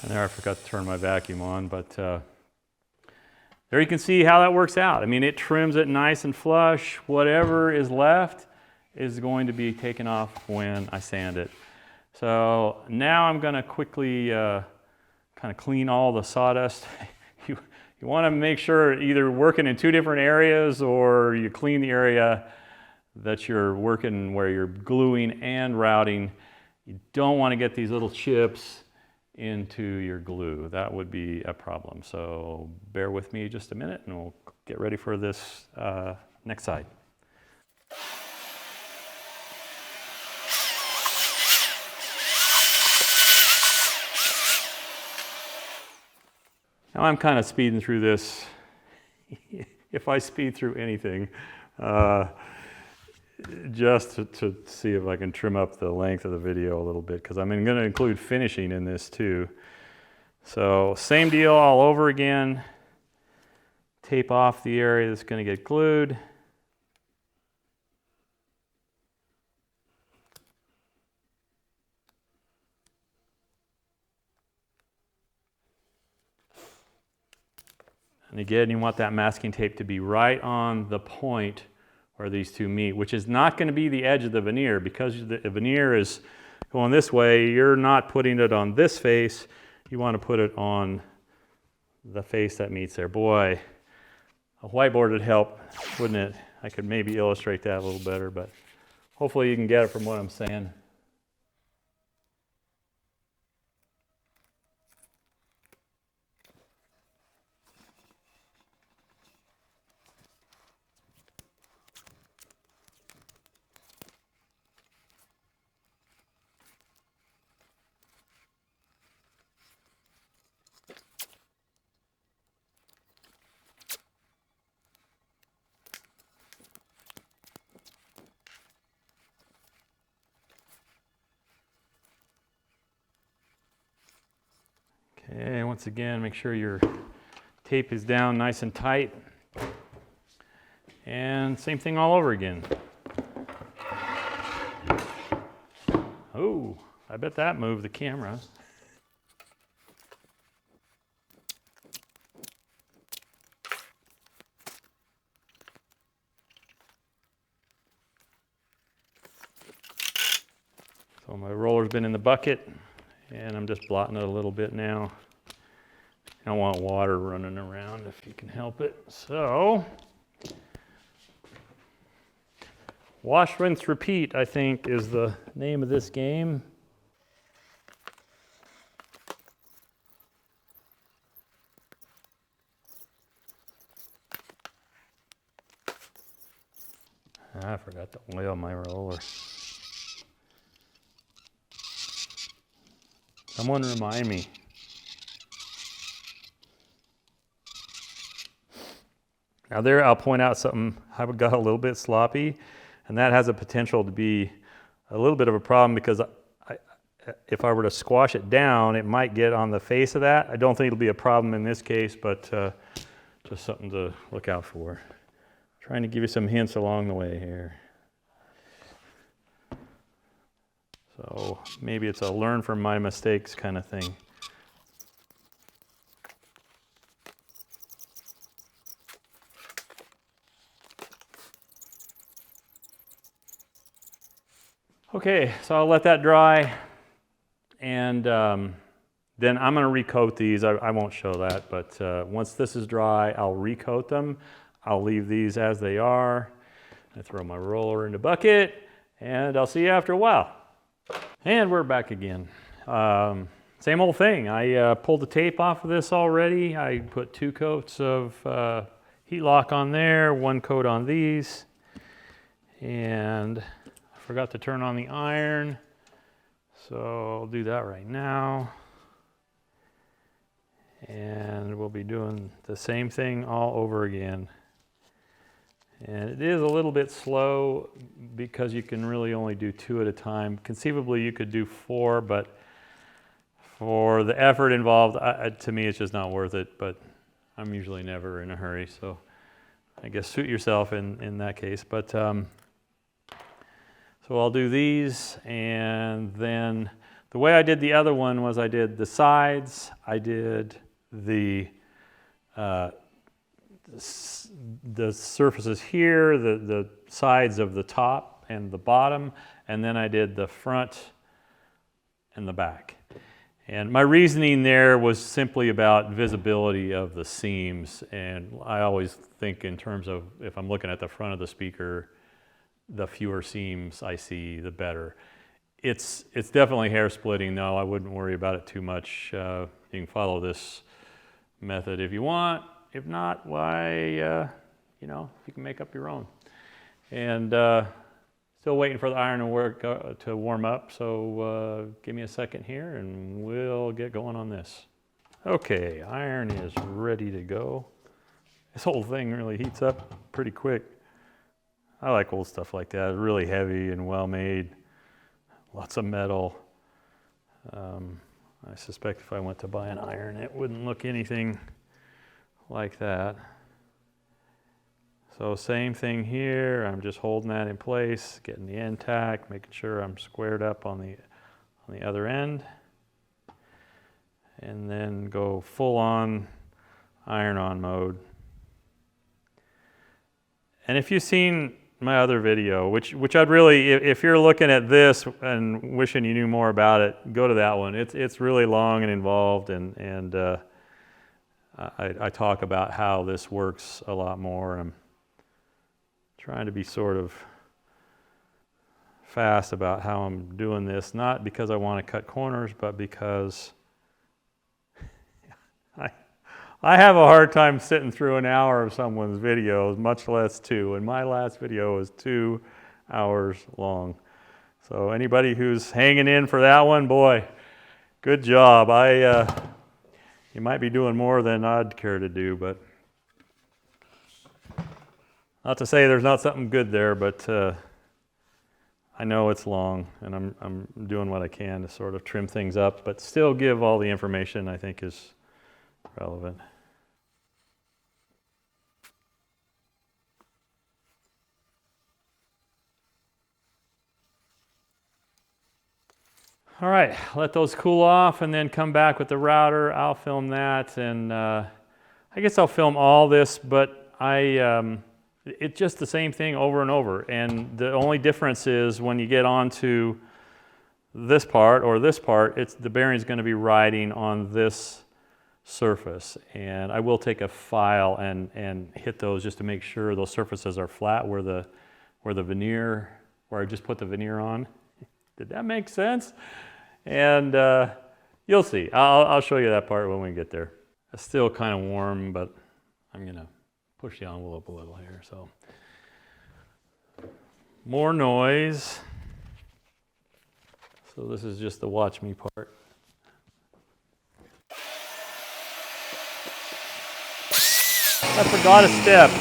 There, I forgot to turn my vacuum on, but there you can see how that works out. I mean, it trims it nice and flush. Whatever is left is going to be taken off when I sand it. So now I'm going to quickly kind of clean all the sawdust. You want to make sure either working in two different areas or you clean the area that you're working where you're gluing and routing. You don't want to get these little chips into your glue. That would be a problem. So bear with me just a minute and we'll get ready for this next side. Now I'm kind of speeding through this. If I speed through anything, just to see if I can trim up the length of the video a little bit, because I'm going to include finishing in this too. So same deal all over again. Tape off the area that's going to get glued. And again, you want that masking tape to be right on the point where these two meet, which is not going to be the edge of the veneer. Because the veneer is going this way, you're not putting it on this face. You want to put it on the face that meets there. Boy, a whiteboard would help, wouldn't it? I could maybe illustrate that a little better, but hopefully you can get it from what I'm saying. Okay, once again, make sure your tape is down nice and tight. And same thing all over again. Oh, I bet that moved the camera. So my roller's been in the bucket. And I'm just blotting it a little bit now. I don't want water running around if you can help it. So, wash, rinse, repeat, I think, is the name of this game. I forgot to oil my roller. Someone remind me. Now there, I'll point out something I got a little bit sloppy, and that has a potential to be a little bit of a problem because if I were to squash it down, it might get on the face of that. I don't think it'll be a problem in this case, but just something to look out for. Trying to give you some hints along the way here. So maybe it's a learn from my mistakes kind of thing. Okay, so I'll let that dry, and then I'm going to recoat these. I won't show that, but once this is dry, I'll recoat them. I'll leave these as they are. I throw my roller in the bucket, and I'll see you after a while. And we're back again. Same old thing. I pulled the tape off of this already. I put 2 coats of heat lock on there, 1 coat on these, and I forgot to turn on the iron, so I'll do that right now. And we'll be doing the same thing all over again. And it is a little bit slow because you can really only do 2 at a time. Conceivably, you could do 4, but for the effort involved, to me, it's just not worth it. But I'm usually never in a hurry, so I guess suit yourself in that case. But so I'll do these, and then the way I did the other one was I did the sides, I did the surfaces here, the sides of the top and the bottom, and then I did the front and the back. And my reasoning there was simply about visibility of the seams, and I always think in terms of if I'm looking at the front of the speaker, the fewer seams I see, the better. It's definitely hair splitting though. I wouldn't worry about it too much. You can follow this method if you want. If not, why, you know, you can make up your own. And still waiting for the iron to warm up, so give me a second here and we'll get going on this. Okay, iron is ready to go. This whole thing really heats up pretty quick. I like old stuff like that. It's really heavy and well made. Lots of metal. I suspect if I went to buy an iron, it wouldn't look anything like that. So same thing here. I'm just holding that in place, getting the end tack, making sure I'm squared up on the other end. And then go full on iron-on mode. And if you've seen my other video, which I'd really, if you're looking at this and wishing you knew more about it, go to that one. It's really long and involved, and I talk about how this works a lot more. I'm trying to be sort of fast about how I'm doing this, not because I want to cut corners, but because I have a hard time sitting through an hour of someone's videos, much less 2. And my last video was 2 hours long. So anybody who's hanging in for that one, boy, good job. You might be doing more than I'd care to do, but not to say there's not something good there, but I know it's long, and I'm doing what I can to sort of trim things up, but still give all the information I think is relevant. All right, let those cool off and then come back with the router. I'll film that, and I guess I'll film all this, but it's just the same thing over and over. And the only difference is when you get onto this part or this part, the bearing's going to be riding on this surface. And I will take a file and hit those just to make sure those surfaces are flat where I just put the veneer on. Did that make sense? And you'll see. I'll show you that part when we get there. It's still kind of warm, but I'm going to push the envelope a little here. So more noise. So this is just the watch me part. I forgot a step.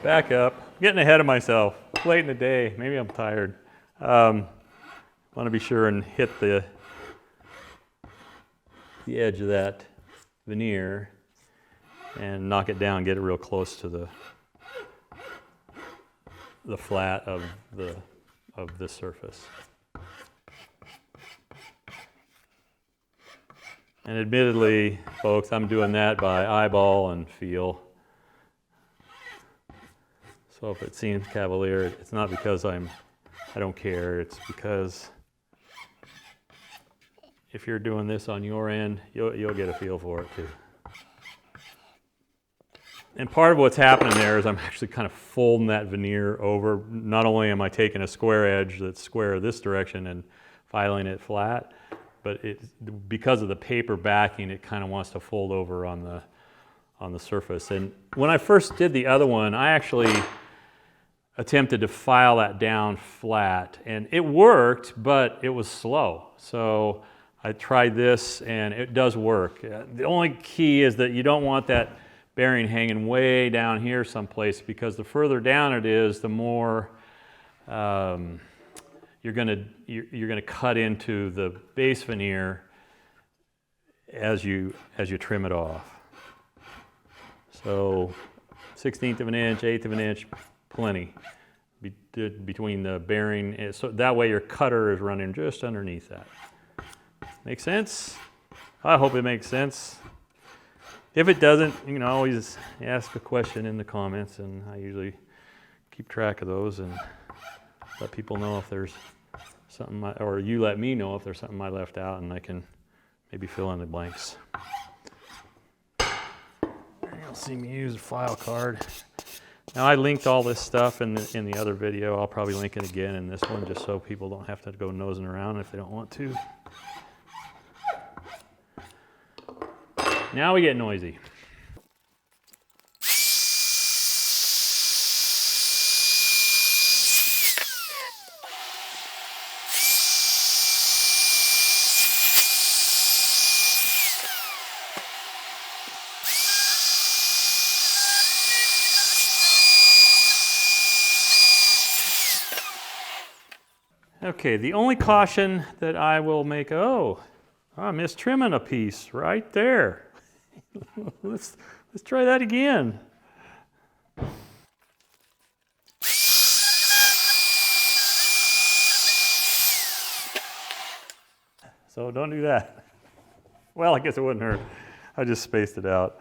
Back up. I'm getting ahead of myself. Late in the day. Maybe I'm tired. Want to be sure and hit the edge of that veneer and knock it down, get it real close to the flat of this surface. And admittedly, folks, I'm doing that by eyeball and feel. So if it seems cavalier, it's not because I don't care. It's because if you're doing this on your end, you'll get a feel for it too. And part of what's happening there is I'm actually kind of folding that veneer over. Not only am I taking a square edge that's square this direction and filing it flat, but because of the paper backing, it kind of wants to fold over on the surface. And when I first did the other one, I actually attempted to file that down flat, and it worked, but it was slow. So I tried this, and it does work. The only key is that you don't want that bearing hanging way down here someplace, because the further down it is, the more you're gonna cut into the base veneer as you trim it off. So 1/16 of an inch, 1/8 of an inch, plenty between the bearing. So that way your cutter is running just underneath that. Make sense? I hope it makes sense. If it doesn't, you can always ask a question in the comments, and I usually keep track of those and let people know if there's something, or you let me know if there's something I left out, and I can maybe fill in the blanks. There you You'll see me use a file card. Now I linked all this stuff in the other video. I'll probably link it again in this one just so people don't have to go nosing around if they don't want to. Now we get noisy. Okay, the only caution that I will make, I missed trimming a piece right there. let's try that again. So don't do that. Well, I guess it wouldn't hurt. I just spaced it out.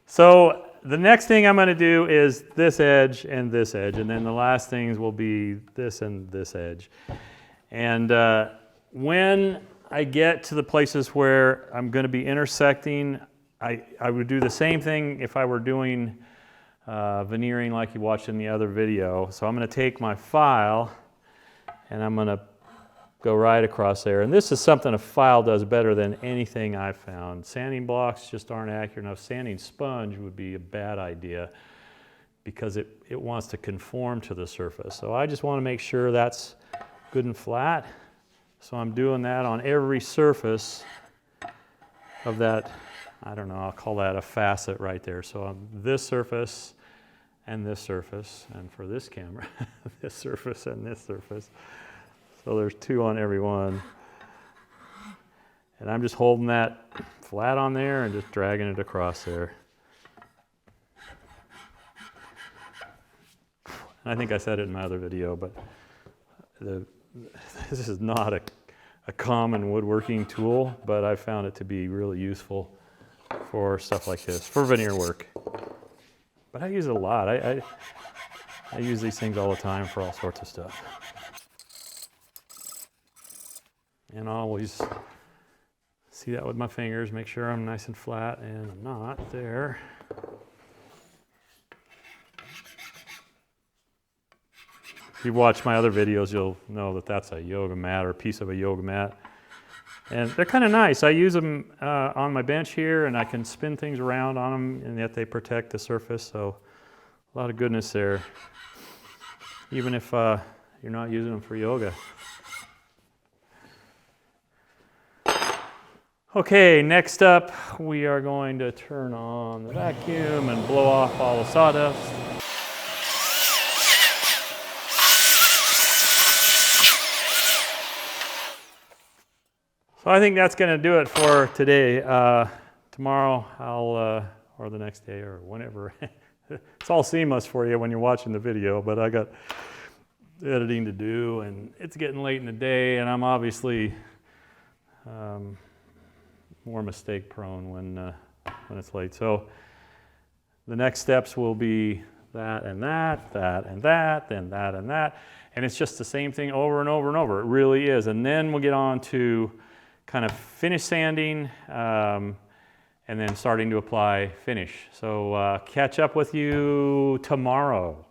So the next thing I'm going to do is this edge, and then the last things will be this and this edge. And when I get to the places where I'm going to be intersecting, I would do the same thing if I were doing veneering like you watched in the other video. So I'm going to take my file and I'm going to go right across there. And this is something a file does better than anything I've found. Sanding blocks just aren't accurate enough. Sanding sponge would be a bad idea because it wants to conform to the surface. So I just want to make sure that's good and flat. So I'm doing that on every surface of that, I don't know, I'll call that a facet right there. So on this surface and this surface, and for this camera, this surface and this surface. So there's two on every one. And I'm just holding that flat on there and just dragging it across there. I think I said it in my other video, but this is not a common woodworking tool, but I found it to be really useful for stuff like this, for veneer work. But I use it a lot. I use these things all the time for all sorts of stuff. And I always see that with my fingers, make sure I'm nice and flat, and I'm not there. If you've watched my other videos, you'll know that that's a yoga mat or a piece of a yoga mat. And they're kind of nice. I use them on my bench here, and I can spin things around on them, and yet they protect the surface. So a lot of goodness there, even if you're not using them for yoga. Okay, next up, we are going to turn on the vacuum and blow off all the sawdust. So I think that's going to do it for today. Tomorrow, or the next day, or whenever. It's all seamless for you when you're watching the video, but I got editing to do, and it's getting late in the day, and I'm obviously more mistake prone when it's late. So the next steps will be that and that, that and that, then that and that. And it's just the same thing over and over and over. It really is. And then we'll get on to kind of finish sanding and then starting to apply finish. So catch up with you tomorrow.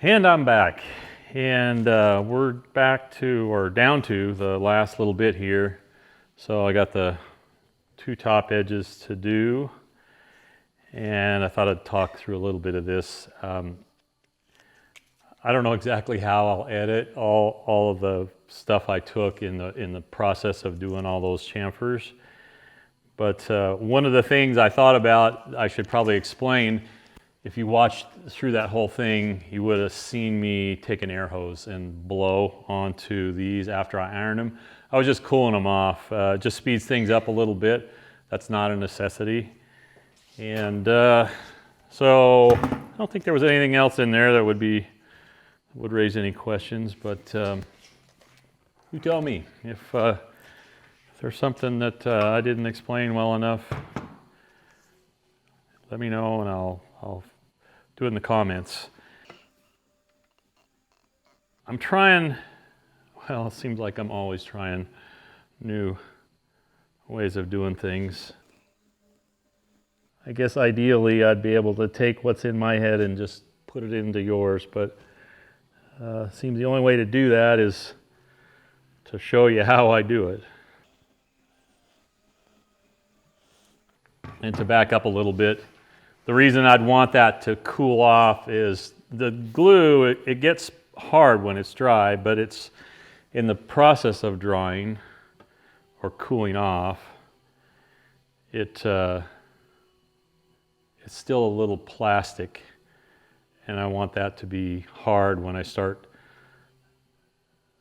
And I'm back, and we're back to, or down to, the last little bit here. So I got the 2 top edges to do, and I thought I'd talk through a little bit of this. I don't know exactly how I'll edit all of the stuff I took in the process of doing all those chamfers, but one of the things I thought about I should probably explain. If you watched through that whole thing, you would have seen me take an air hose and blow onto these after I ironed them. I was just cooling them off. Just speeds things up a little bit. That's not a necessity. And so I don't think there was anything else in there that would raise any questions, but you tell me if there's something that I didn't explain well enough. Let me know, and I'll do it in the comments. I'm trying, well, it seems like I'm always trying new ways of doing things. I guess ideally I'd be able to take what's in my head and just put it into yours, but seems the only way to do that is to show you how I do it. And to back up a little bit, the reason I'd want that to cool off is the glue, it gets hard when it's dry, but it's in the process of drying or cooling off, it's still a little plastic, and I want that to be hard when I start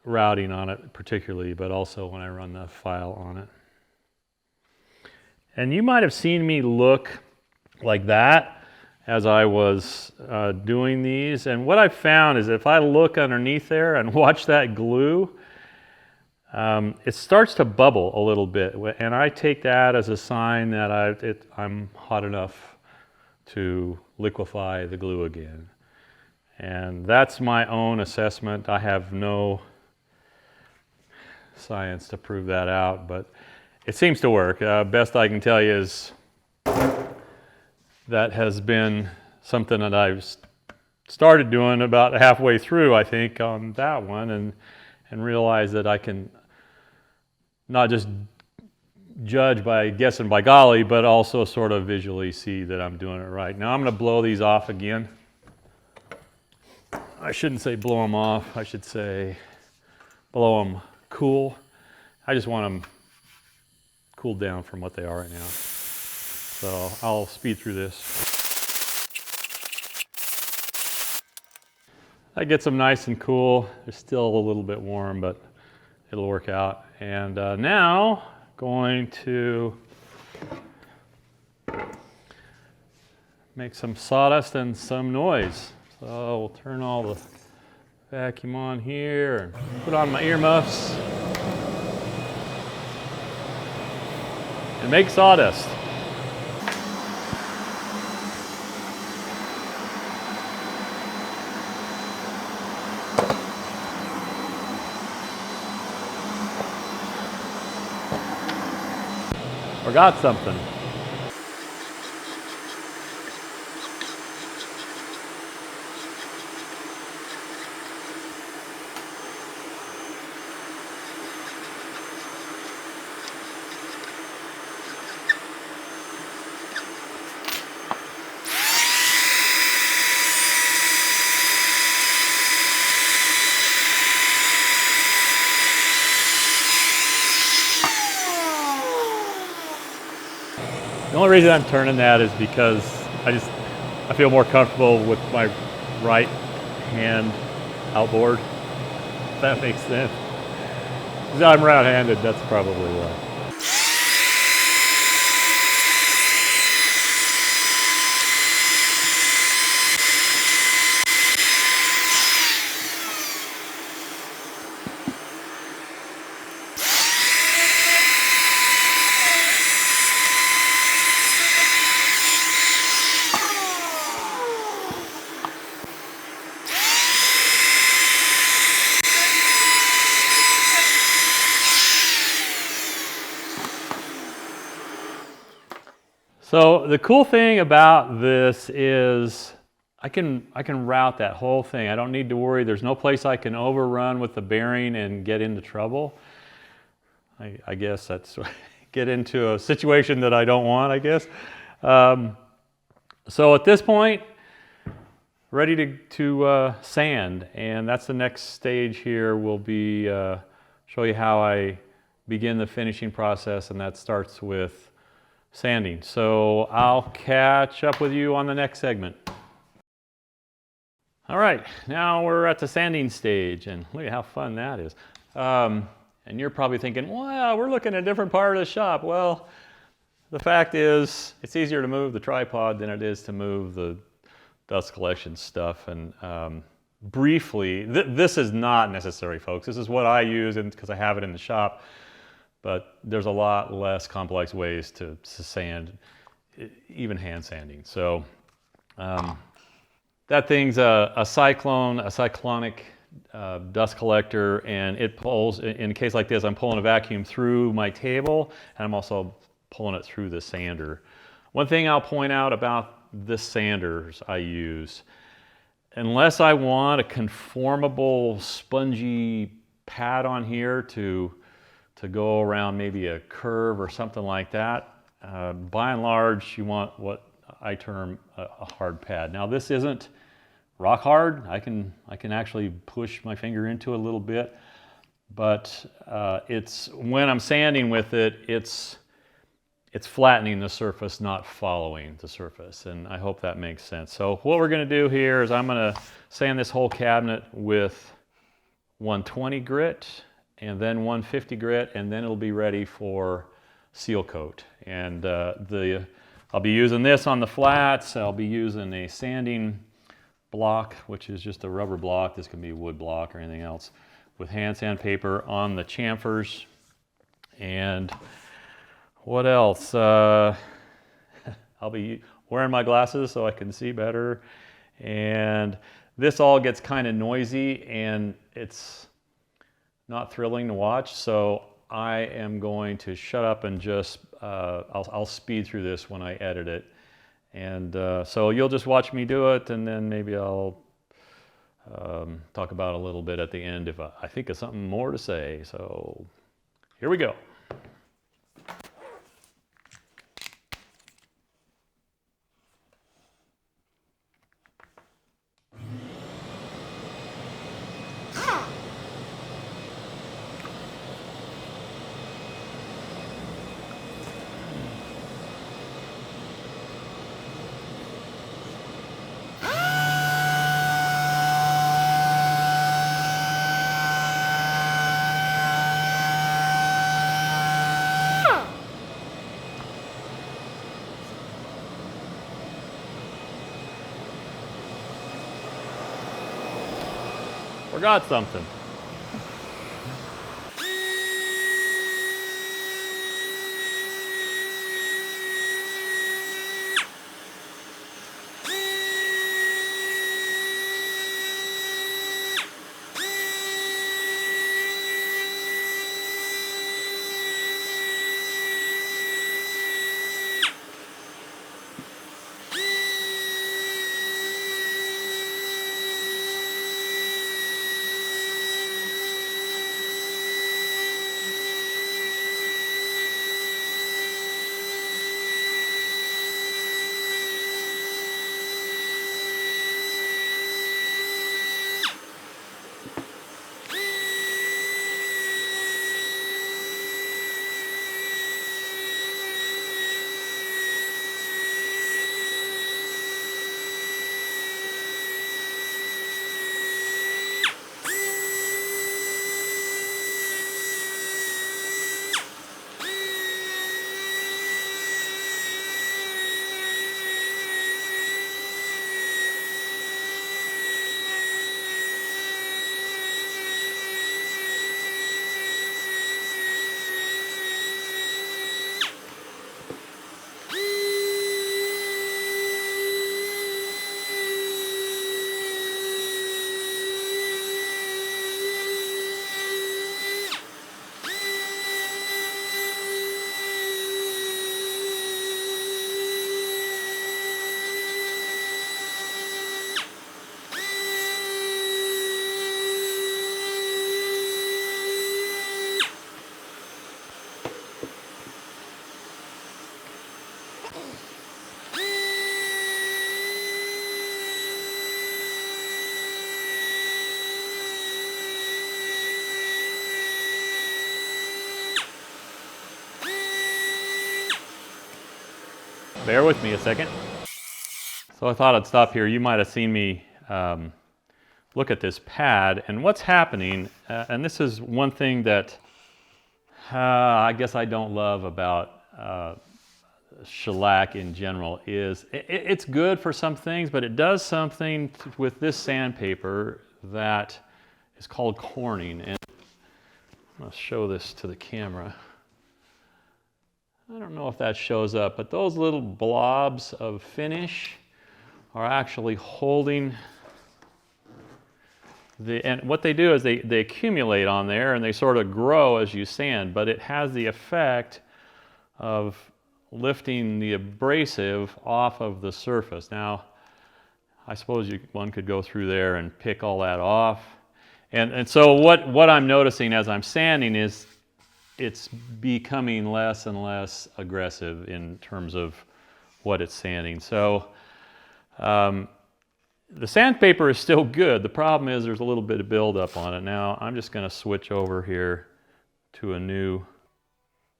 routing on it particularly, but also when I run the file on it. And you might have seen me look like that as I was doing these, and what I found is if I look underneath there and watch that glue, it starts to bubble a little bit, and I take that as a sign that I'm hot enough to liquefy the glue again. And that's my own assessment. I have no science to prove that out, but it seems to work. Best I can tell you is that has been something that I've started doing about halfway through, I think, on that one, and realized that I can not just judge by guessing by golly, but also sort of visually see that I'm doing it right. Now I'm going to blow these off again. I shouldn't say blow them off. I should say blow them cool. I just want them cooled down from what they are right now. So I'll speed through this. That gets them nice and cool. They're still a little bit warm, but it'll work out. And now going to make some sawdust and some noise. So we'll turn all the vacuum on here and put on my earmuffs and make sawdust. Forgot something. The only reason I'm turning that is because I feel more comfortable with my right hand outboard, if that makes sense. Because I'm right-handed, that's probably why. So the cool thing about this is I can route that whole thing. I don't need to worry. There's no place I can overrun with the bearing and get into trouble. I guess that's get into a situation that I don't want, I guess. So at this point, ready to sand, and that's the next stage here. Will be show you how I begin the finishing process, and that starts with sanding. So I'll catch up with you on the next segment. All right, now we're at the sanding stage, and look at how fun that is. And you're probably thinking, wow, we're looking at a different part of the shop. Well, the fact is, it's easier to move the tripod than it is to move the dust collection stuff. And briefly, this is not necessary, folks. This is what I use because I have it in the shop. But there's a lot less complex ways to sand, even hand sanding. So that thing's a cyclonic dust collector, and it pulls, in a case like this, I'm pulling a vacuum through my table, and I'm also pulling it through the sander. One thing I'll point out about this sanders I use, unless I want a conformable spongy pad on here to go around maybe a curve or something like that, by and large you want what I term a hard pad. Now this isn't rock hard. I can actually push my finger into it a little bit, but it's when I'm sanding with it, it's flattening the surface, not following the surface, and I hope that makes sense. So what we're going to do here is I'm going to sand this whole cabinet with 120 grit and then 150 grit, and then it'll be ready for seal coat. And I'll be using this on the flats. I'll be using a sanding block, which is just a rubber block. This can be a wood block or anything else, with hand sandpaper on the chamfers. And what else? I'll be wearing my glasses so I can see better. And this all gets kind of noisy, and it's not thrilling to watch. So I am going to shut up and just, I'll speed through this when I edit it. And so you'll just watch me do it, and then maybe I'll talk about it a little bit at the end if I think of something more to say. So here we go. Forgot something. bear with me a second. So I thought I'd stop here. You might have seen me look at this pad, and what's happening, and this is one thing that I guess I don't love about shellac in general, is it's good for some things, but it does something with this sandpaper that is called corning. And I'll show this to the camera. I don't know if that shows up, but those little blobs of finish are actually holding and what they do is they accumulate on there and they sort of grow as you sand, but it has the effect of lifting the abrasive off of the surface. Now, I suppose one could go through there and pick all that off. And so what I'm noticing as I'm sanding is it's becoming less and less aggressive in terms of what it's sanding. So the sandpaper is still good. The problem is there's a little bit of buildup on it. Now I'm just going to switch over here to a new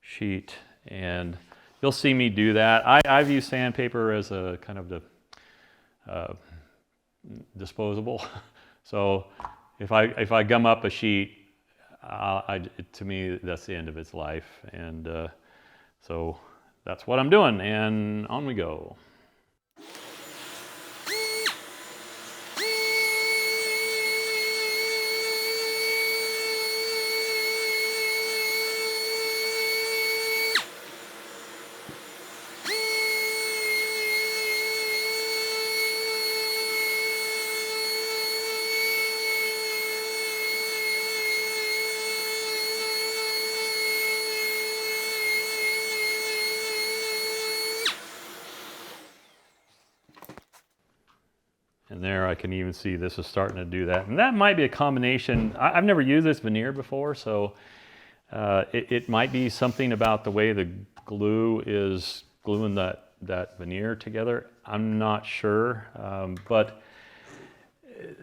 sheet, and you'll see me do that. I view sandpaper as a kind of the disposable. So if I gum up a sheet, to me that's the end of its life, and so that's what I'm doing, and on we go. And there I can even see this is starting to do that. And that might be a combination. I've never used this veneer before, so it might be something about the way the glue is gluing that veneer together. I'm not sure, but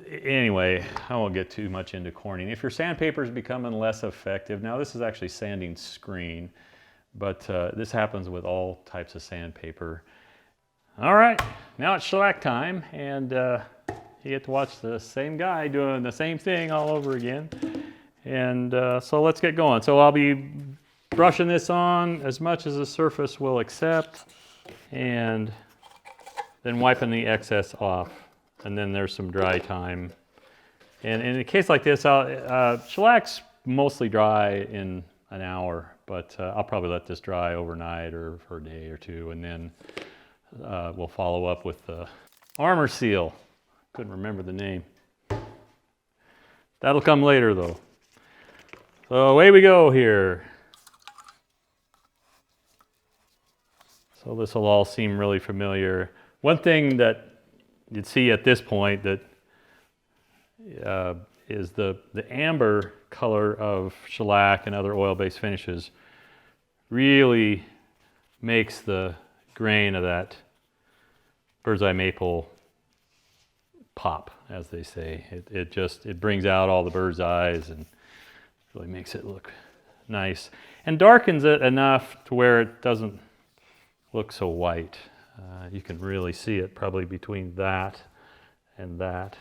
anyway, I won't get too much into corning. If your sandpaper is becoming less effective, now this is actually sanding screen, but this happens with all types of sandpaper. All right, now it's shellac time, and you get to watch the same guy doing the same thing all over again. And so let's get going. So I'll be brushing this on as much as the surface will accept, and then wiping the excess off. And then there's some dry time. And in a case like this, shellac's mostly dry in an hour, but I'll probably let this dry overnight or for a day or two, and then we'll follow up with the armor seal. Couldn't remember the name. That'll come later though. So away we go here. So this will all seem really familiar. One thing that you'd see at this point that is the amber color of shellac and other oil-based finishes really makes the grain of that bird's eye maple pop, as they say. It brings out all the bird's eyes and really makes it look nice and darkens it enough to where it doesn't look so white. You can really see it probably between that and that.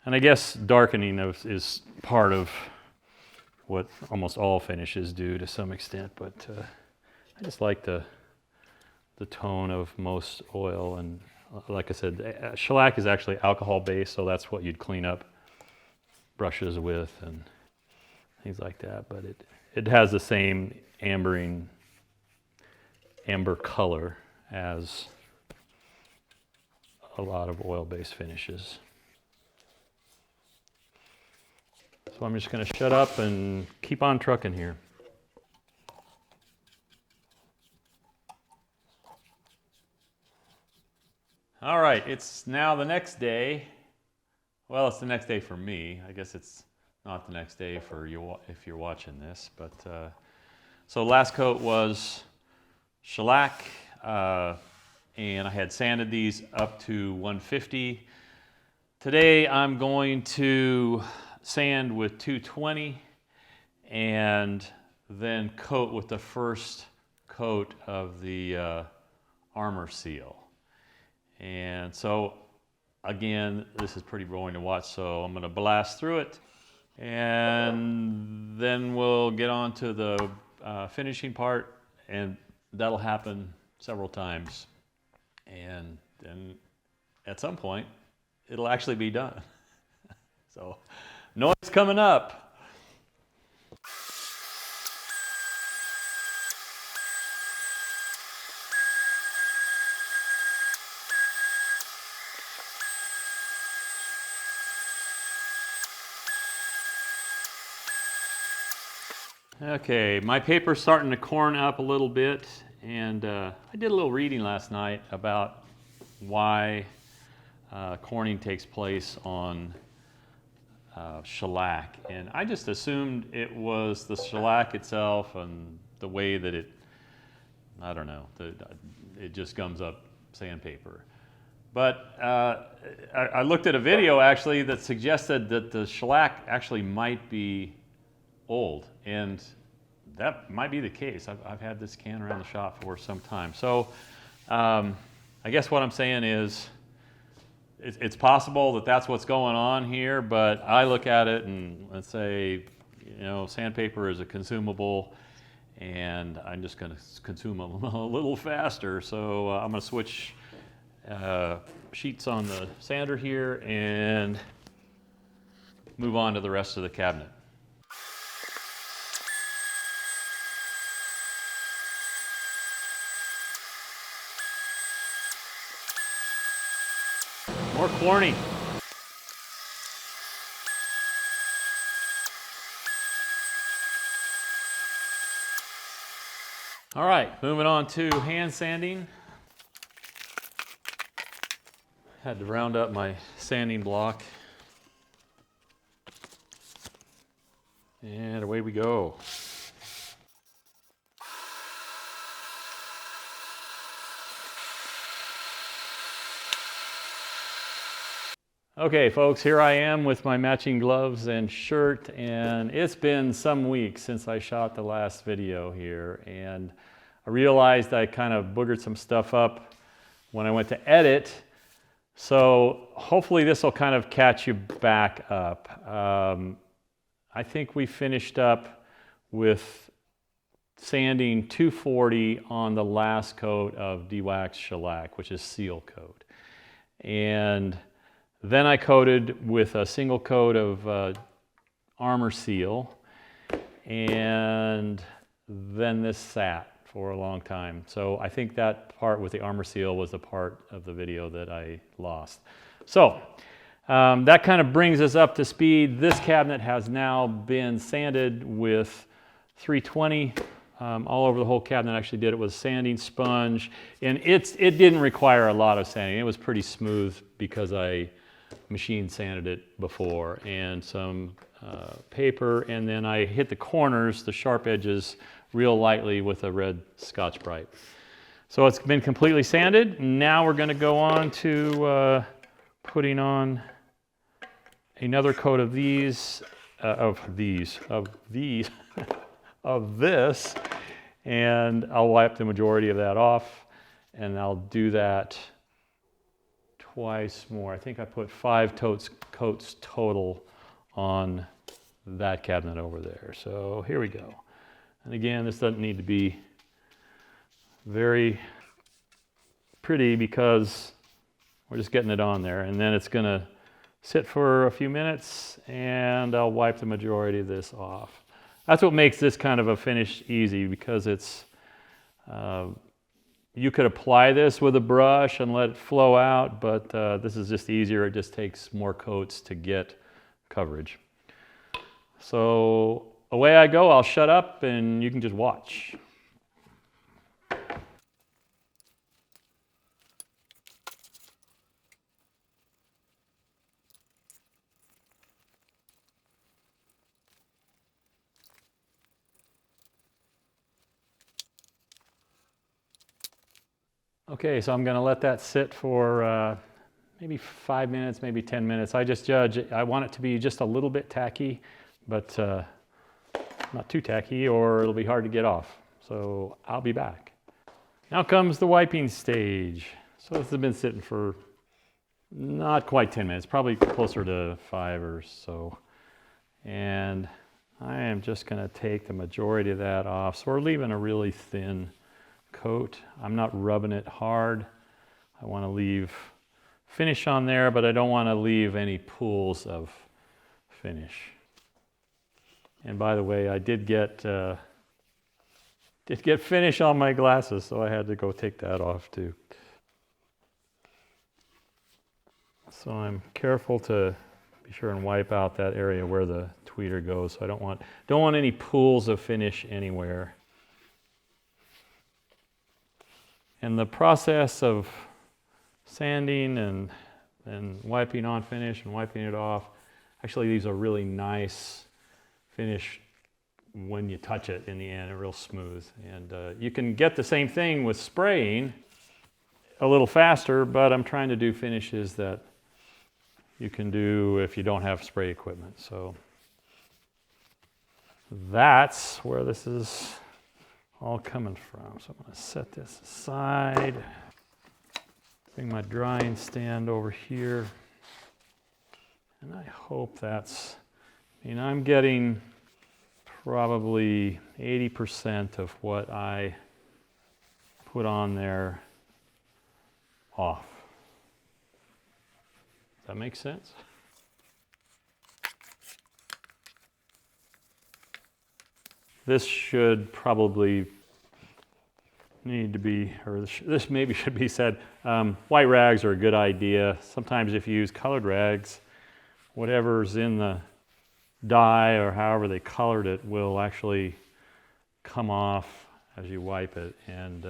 And I guess darkening is part of what almost all finishes do to some extent, but I just like the tone of most oil. And like I said, shellac is actually alcohol based, so that's what you'd clean up brushes with and things like that. But it has the same amber color as a lot of oil-based finishes. So I'm just going to shut up and keep on trucking here. All right, it's now the next day. Well, it's the next day for me. I guess it's not the next day for you if you're watching this. But so last coat was shellac, and I had sanded these up to 150. Today I'm going to sand with 220 and then coat with the first coat of the armor seal. And so again, this is pretty boring to watch, so I'm going to blast through it, and then we'll get on to the finishing part, and that'll happen several times, and then at some point it'll actually be done. So noise coming up. Okay, my paper's starting to corn up a little bit, and I did a little reading last night about why corning takes place on shellac, and I just assumed it was the shellac itself and the way that it, I don't know, it just gums up sandpaper. But I looked at a video actually that suggested that the shellac actually might be old, and that might be the case. I've had this can around the shop for some time. So I guess what I'm saying is it's possible that that's what's going on here, but I look at it and let's say, you know, sandpaper is a consumable, and I'm just going to consume them a little faster. So I'm going to switch sheets on the sander here and move on to the rest of the cabinet. More corning. All right, moving on to hand sanding. Had to round up my sanding block. And away we go. Okay, folks, here I am with my matching gloves and shirt, and it's been some weeks since I shot the last video here, and I realized I kind of boogered some stuff up when I went to edit, so hopefully this will kind of catch you back up. I think we finished up with sanding 240 on the last coat of de-waxed shellac, which is seal coat, and then I coated with a single coat of armor seal, and then this sat for a long time. So I think that part with the armor seal was the part of the video that I lost. So that kind of brings us up to speed. This cabinet has now been sanded with 320 all over the whole cabinet. I actually did it with a sanding sponge, and it didn't require a lot of sanding. It was pretty smooth because I machine sanded it before, and some paper, and then I hit the corners, the sharp edges, real lightly with a red Scotch-Brite. So it's been completely sanded. Now we're going to go on to putting on another coat of these, of this, and I'll wipe the majority of that off, and I'll do that twice more. I think I put 5 coats total on that cabinet over there. So here we go. And again, this doesn't need to be very pretty because we're just getting it on there. And then it's going to sit for a few minutes, and I'll wipe the majority of this off. That's what makes this kind of a finish easy, because it's you could apply this with a brush and let it flow out, but this is just easier. It just takes more coats to get coverage. So away I go. I'll shut up and you can just watch. Okay, so I'm going to let that sit for maybe 5 minutes, maybe 10 minutes. I just judge. I want it to be just a little bit tacky, but not too tacky, or it'll be hard to get off. So I'll be back. Now comes the wiping stage. So this has been sitting for not quite 10 minutes, probably closer to 5 or so. And I am just going to take the majority of that off. So we're leaving a really thin coat. I'm not rubbing it hard. I want to leave finish on there, but I don't want to leave any pools of finish. And by the way, I did get finish on my glasses, so I had to go take that off too. So I'm careful to be sure and wipe out that area where the tweeter goes. So I don't want any pools of finish anywhere. And the process of sanding and wiping on finish and wiping it off, actually these are really nice finish when you touch it in the end, they're real smooth. And you can get the same thing with spraying a little faster, but I'm trying to do finishes that you can do if you don't have spray equipment. So that's where this is all coming from. So I'm going to set this aside, bring my drying stand over here, and I hope that's, I'm getting probably 80% of what I put on there off. Does that make sense? This should probably need to be, or this maybe should be said, white rags are a good idea. Sometimes if you use colored rags, whatever's in the dye or however they colored it will actually come off as you wipe it. And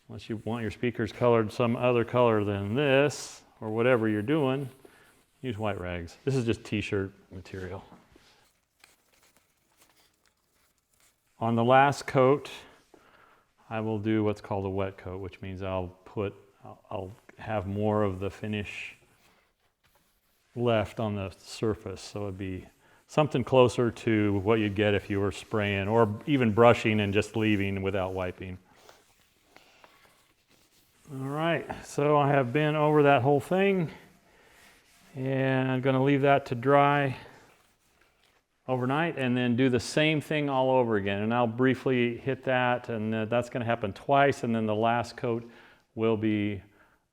unless you want your speakers colored some other color than this, or whatever you're doing, use white rags. This is just t-shirt material. On the last coat, I will do what's called a wet coat, which means I'll have more of the finish left on the surface. So it'd be something closer to what you'd get if you were spraying or even brushing and just leaving without wiping. All right, so I have been over that whole thing and I'm going to leave that to dry overnight and then do the same thing all over again. And I'll briefly hit that, and that's going to happen twice, and then the last coat will be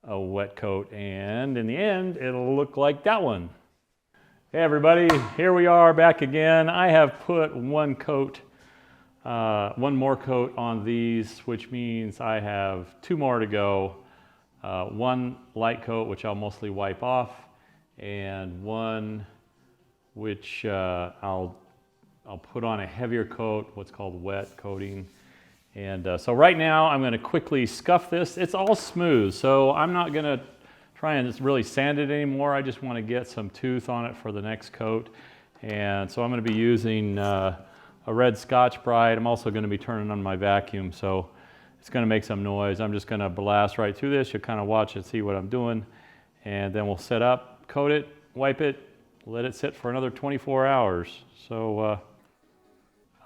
a wet coat, and in the end it'll look like that one. Hey everybody, here we are back again. I have put one more coat on these, which means I have 2 more to go. One light coat, which I'll mostly wipe off, and one which I'll put on a heavier coat, what's called wet coating. And so right now I'm going to quickly scuff this. It's all smooth, so I'm not going to try and really sand it anymore. I just want to get some tooth on it for the next coat. And so I'm going to be using a red Scotch-Brite. I'm also going to be turning on my vacuum, so it's going to make some noise. I'm just going to blast right through this. You'll kind of watch it, see what I'm doing. And then we'll set up, coat it, wipe it, let it sit for another 24 hours. So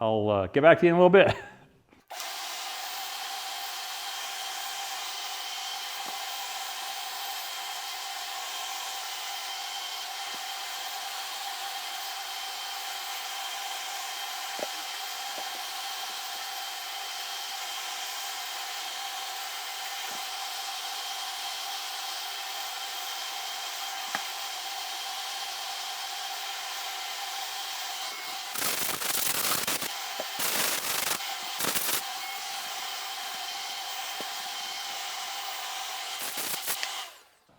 I'll get back to you in a little bit.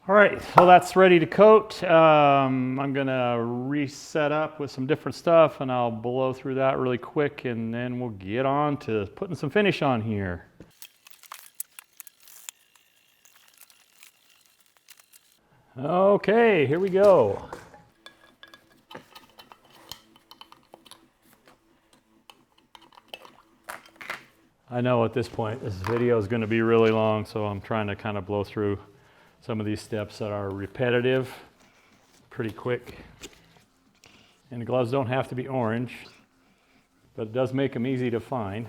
All right, so that's ready to coat. I'm gonna reset up with some different stuff and I'll blow through that really quick and then we'll get on to putting some finish on here. Okay, here we go. I know at this point this video is going to be really long, so I'm trying to kind of blow through some of these steps that are repetitive pretty quick. And the gloves don't have to be orange, but it does make them easy to find.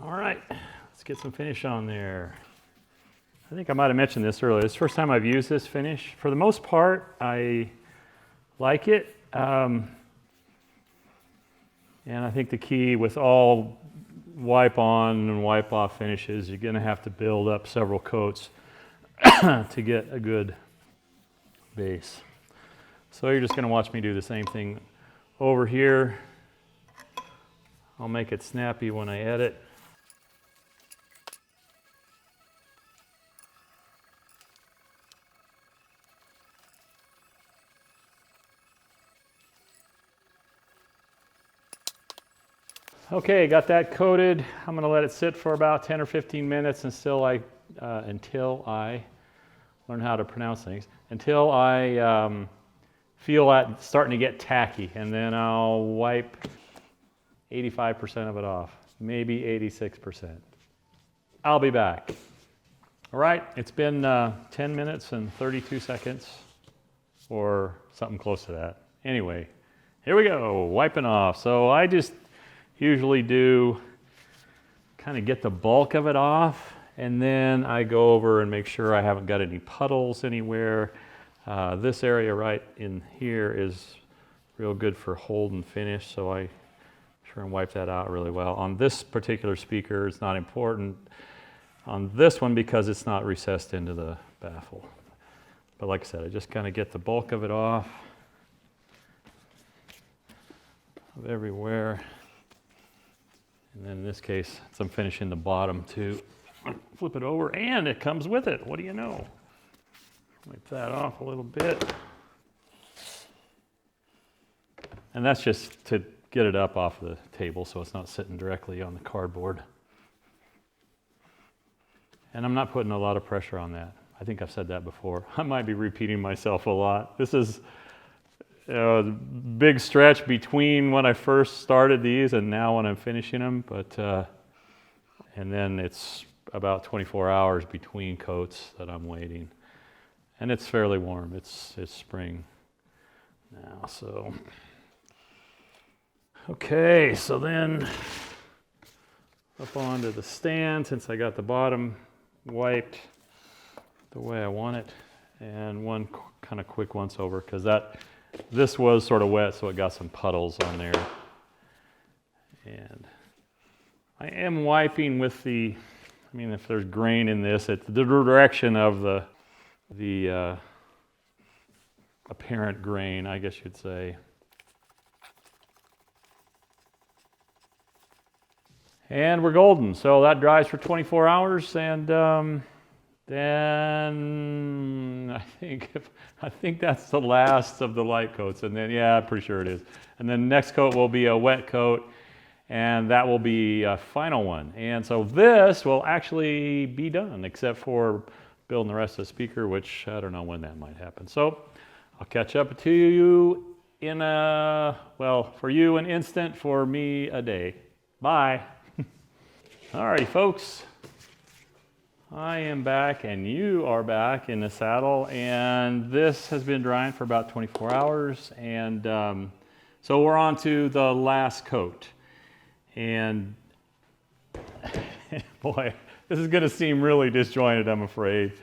All right, let's get some finish on there. I think I might have mentioned this earlier. It's the first time I've used this finish. For the most part, I like it. And I think the key with all wipe on and wipe off finishes, you're going to have to build up several coats to get a good base. So you're just going to watch me do the same thing over here. I'll make it snappy when I edit. Okay, got that coated. I'm going to let it sit for about 10 or 15 minutes until I learn how to pronounce things. Until I feel that starting to get tacky, and then I'll wipe 85% of it off, maybe 86%. I'll be back. All right, it's been 10 minutes and 32 seconds, or something close to that. Anyway, here we go, wiping off. So I just usually do kind of get the bulk of it off, and then I go over and make sure I haven't got any puddles anywhere. This area right in here is real good for hold and finish, so I try and wipe that out really well. On this particular speaker, it's not important on this one because it's not recessed into the baffle. But like I said, I just kind of get the bulk of it off of everywhere. And then in this case, I'm finishing the bottom too. Flip it over and it comes with it. What do you know? Wipe that off a little bit. And that's just to get it up off the table so it's not sitting directly on the cardboard. And I'm not putting a lot of pressure on that. I think I've said that before. I might be repeating myself a lot. This is a big stretch between when I first started these and now when I'm finishing them, but and then it's about 24 hours between coats that I'm waiting, and it's fairly warm. It's spring now, so okay. So then up onto the stand, since I got the bottom wiped the way I want it, and one kind of quick once over because this was sort of wet, so it got some puddles on there. And I am wiping with if there's grain in this, it's the direction of the apparent grain, I guess you'd say. And we're golden, so that dries for 24 hours, and then I think that's the last of the light coats, and then I'm pretty sure it is. And then the next coat will be a wet coat, and that will be a final one. And so this will actually be done, except for building the rest of the speaker, which I don't know when that might happen. So I'll catch up to you for you an instant, for me a day. Bye. Alrighty, folks. I am back and you are back in the saddle, and this has been drying for about 24 hours, and so we're on to the last coat. And boy, this is going to seem really disjointed, I'm afraid,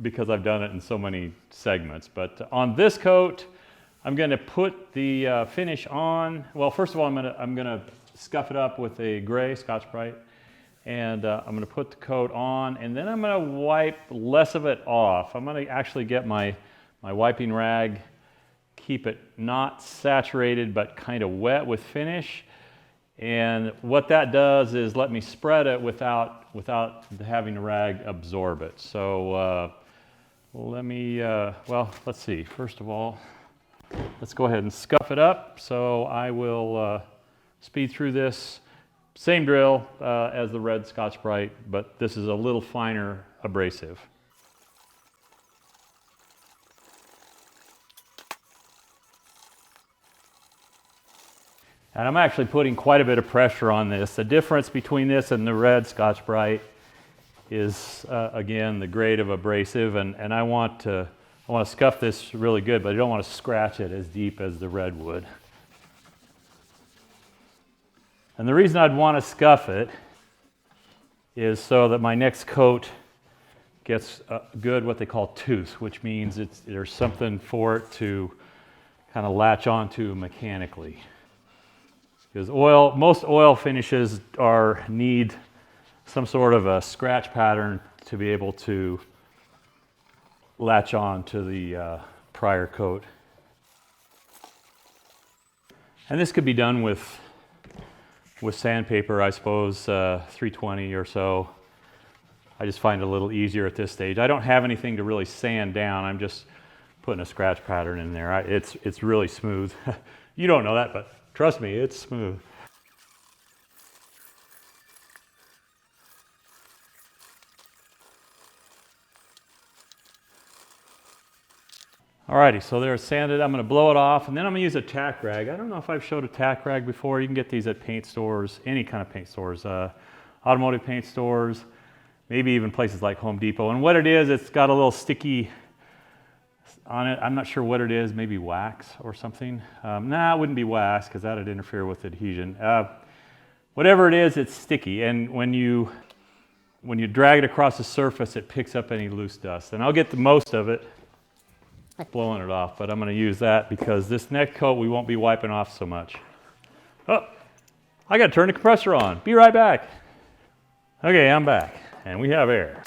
because I've done it in so many segments. But on this coat, I'm going to put the finish on. Well, first of all, I'm going to scuff it up with a gray Scotch-Brite. And I'm going to put the coat on, and then I'm going to wipe less of it off. I'm going to actually get my wiping rag, keep it not saturated but kind of wet with finish. And what that does is let me spread it without having the rag absorb it. So let's see. First of all, let's go ahead and scuff it up. So I will speed through this. Same drill as the red Scotch-Brite, but this is a little finer abrasive. And I'm actually putting quite a bit of pressure on this. The difference between this and the red Scotch-Brite is, again, the grade of abrasive, and I want to scuff this really good, but I don't want to scratch it as deep as the red would. And the reason I'd want to scuff it is so that my next coat gets a good what they call tooth, which means there's something for it to kind of latch onto mechanically. Because most oil finishes need some sort of a scratch pattern to be able to latch on to the prior coat. And this could be done with sandpaper, I suppose, 320 or so. I just find it a little easier at this stage. I don't have anything to really sand down. I'm just putting a scratch pattern in there. It's really smooth. You don't know that, but trust me, it's smooth. Alrighty, so they're sanded. I'm going to blow it off, and then I'm going to use a tack rag. I don't know if I've showed a tack rag before. You can get these at paint stores, any kind of paint stores, automotive paint stores, maybe even places like Home Depot. And what it is, it's got a little sticky on it. I'm not sure what it is, maybe wax or something. Nah, it wouldn't be wax because that would interfere with adhesion. Whatever it is, it's sticky, and when you drag it across the surface, it picks up any loose dust. And I'll get the most of it blowing it off, but I'm going to use that because this next coat we won't be wiping off so much. Oh, I got to turn the compressor on. Be right back. Okay, I'm back, and we have air.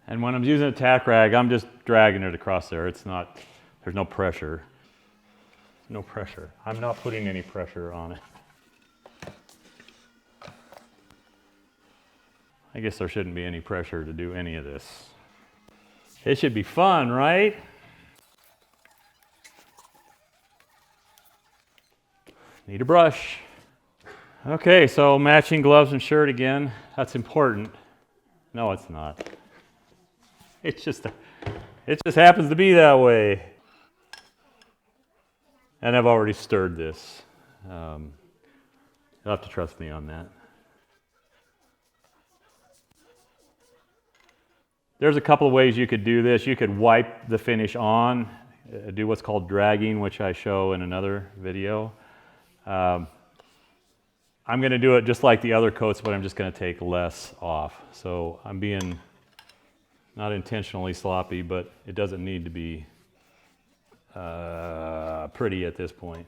And when I'm using a tack rag, I'm just dragging it across there. There's no pressure. No pressure. I'm not putting any pressure on it. I guess there shouldn't be any pressure to do any of this. It should be fun, right? Need a brush. Okay, so matching gloves and shirt again. That's important. No, it's not. It just happens to be that way. And I've already stirred this. You'll have to trust me on that. There's a couple of ways you could do this. You could wipe the finish on, do what's called dragging, which I show in another video. I'm going to do it just like the other coats, but I'm just going to take less off. So I'm being not intentionally sloppy, but it doesn't need to be pretty at this point.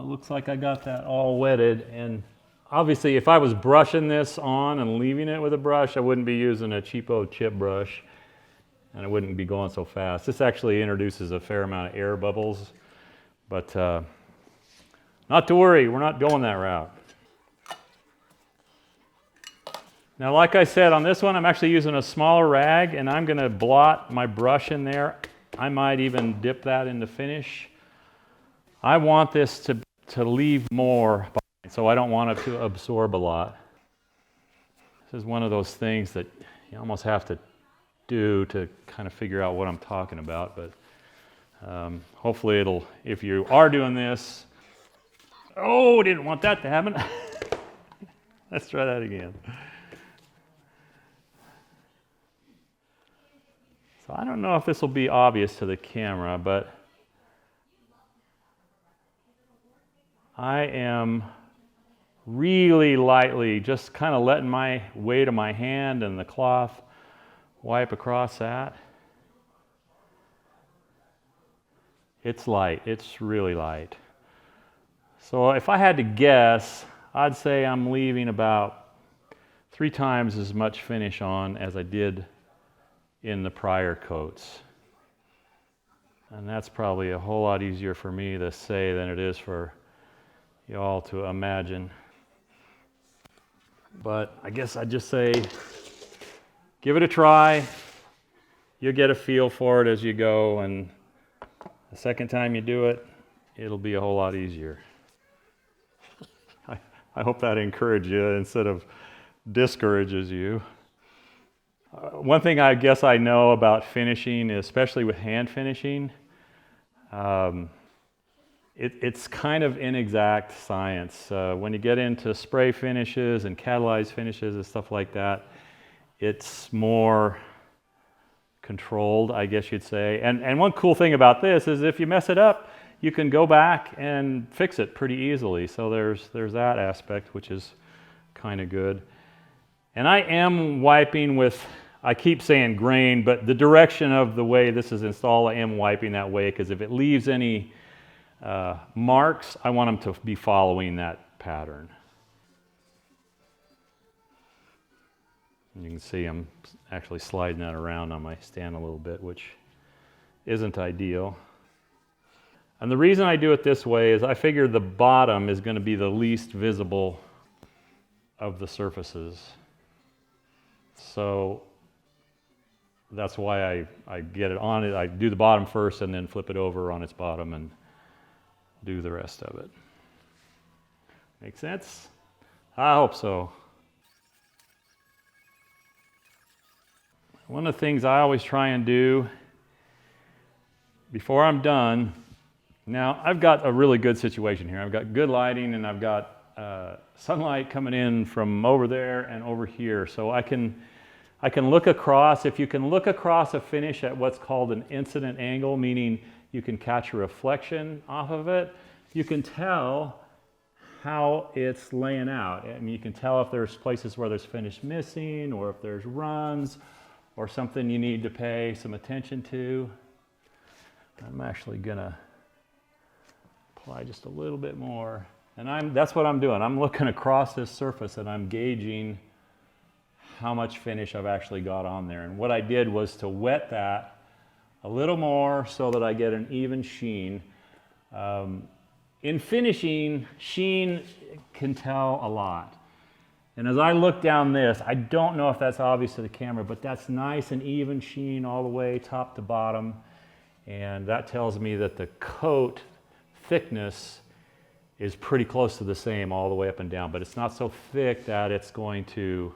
Looks like I got that all wetted, and obviously if I was brushing this on and leaving it with a brush, I wouldn't be using a cheapo chip brush and it wouldn't be going so fast. This actually introduces a fair amount of air bubbles, but not to worry, we're not going that route. Now, like I said, on this one I'm actually using a smaller rag, and I'm going to blot my brush in there. I might even dip that in the finish. I want this to leave more behind, so I don't want it to absorb a lot. This is one of those things that you almost have to do to kind of figure out what I'm talking about, but hopefully if you are doing this, oh, didn't want that to happen. Let's try that again. So I don't know if this will be obvious to the camera, but I am really lightly just kind of letting my weight of my hand and the cloth wipe across that. It's light, it's really light. So if I had to guess, I'd say I'm leaving about 3 times as much finish on as I did in the prior coats. And that's probably a whole lot easier for me to say than it is for you all to imagine. But I guess I'd just say, give it a try. You'll get a feel for it as you go, and the second time you do it, it'll be a whole lot easier. I hope that encourages you instead of discourages you. One thing I guess I know about finishing, especially with hand finishing, it's kind of inexact science. When you get into spray finishes and catalyzed finishes and stuff like that, it's more controlled, I guess you'd say. And one cool thing about this is if you mess it up, you can go back and fix it pretty easily. So there's that aspect, which is kind of good. And I am wiping with, I keep saying grain, but the direction of the way this is installed, I am wiping that way, because if it leaves any marks, I want them to be following that pattern. And you can see I'm actually sliding that around on my stand a little bit, which isn't ideal. And the reason I do it this way is I figure the bottom is going to be the least visible of the surfaces. So that's why I get it on it. I do the bottom first and then flip it over on its bottom and do the rest of it. Make sense? I hope so. One of the things I always try and do before I'm done, now I've got a really good situation here. I've got good lighting and I've got sunlight coming in from over there and over here. So I can look across. If you can look across a finish at what's called an incident angle, meaning you can catch a reflection off of it, you can tell how it's laying out. I mean, you can tell if there's places where there's finish missing or if there's runs or something you need to pay some attention to. I'm actually gonna apply just a little bit more. And that's what I'm doing. I'm looking across this surface and I'm gauging how much finish I've actually got on there. And what I did was to wet that a little more so that I get an even sheen. In finishing, sheen can tell a lot. And as I look down this, I don't know if that's obvious to the camera, but that's nice and even sheen all the way top to bottom. And that tells me that the coat thickness is pretty close to the same all the way up and down, but it's not so thick that it's going to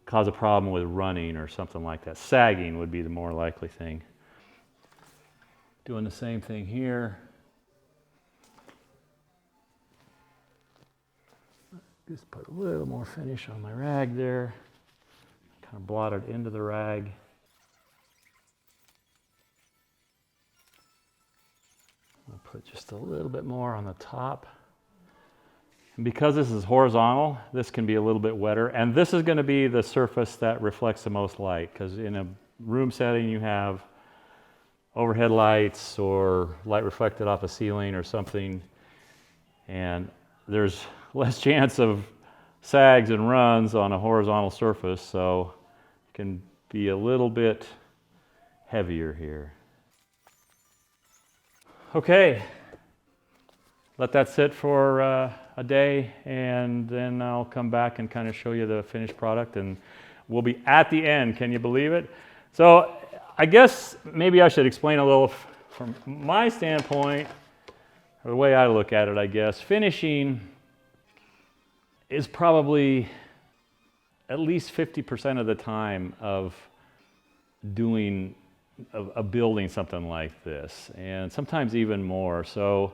cause a problem with running or something like that. Sagging would be the more likely thing. Doing the same thing here. Just put a little more finish on my rag there. Kind of blot it into the rag. I'll put just a little bit more on the top. And because this is horizontal, this can be a little bit wetter. And this is going to be the surface that reflects the most light, because in a room setting you have overhead lights or light reflected off a ceiling or something, and there's less chance of sags and runs on a horizontal surface, so it can be a little bit heavier here. Okay, let that sit for a day, and then I'll come back and kind of show you the finished product, and we'll be at the end. Can you believe it? So I guess maybe I should explain a little from my standpoint, or the way I look at it, I guess. Finishing is probably at least 50% of the time of building something like this, and sometimes even more. So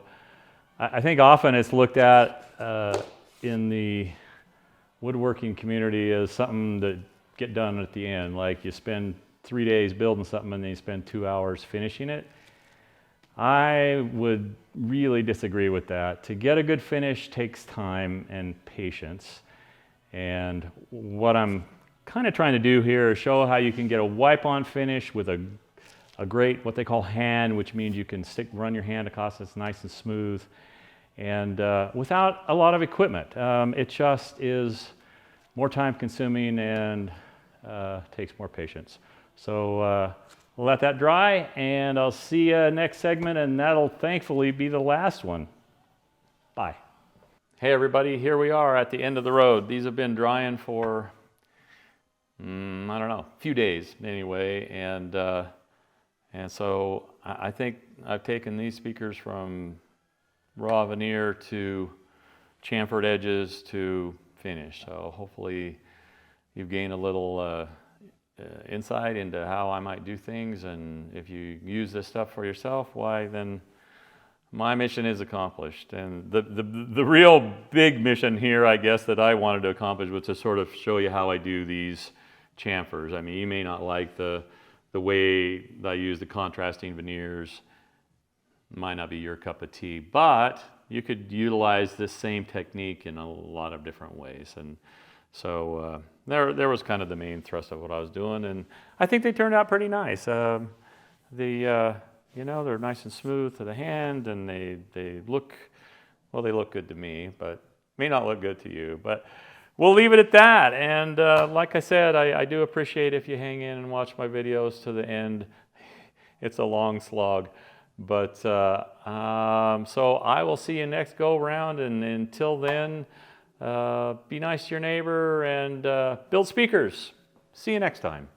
I think often it's looked at in the woodworking community as something to get done at the end, like you spend 3 days building something and then you spend 2 hours finishing it. I would really disagree with that. To get a good finish takes time and patience. And what I'm kind of trying to do here is show how you can get a wipe-on finish with a great, what they call hand, which means you can run your hand across, it's nice and smooth, and without a lot of equipment. It just is more time consuming and takes more patience. So we'll let that dry, and I'll see you next segment, and that'll thankfully be the last one. Bye. Hey everybody, here we are at the end of the road. These have been drying for, I don't know, a few days anyway, and so I think I've taken these speakers from raw veneer to chamfered edges to finish. So hopefully you've gained a little insight into how I might do things, and if you use this stuff for yourself, why then my mission is accomplished. And the real big mission here, I guess, that I wanted to accomplish was to sort of show you how I do these chamfers. I mean, you may not like the way I use the contrasting veneers. Might not be your cup of tea, but you could utilize this same technique in a lot of different ways. And so there was kind of the main thrust of what I was doing, and I think they turned out pretty nice. You know, they're nice and smooth to the hand, and they look, well, they look good to me, but may not look good to you. But we'll leave it at that. And like I said, I do appreciate if you hang in and watch my videos to the end. It's a long slog. But so I will see you next go round, and until then, be nice to your neighbor and build speakers. See you next time.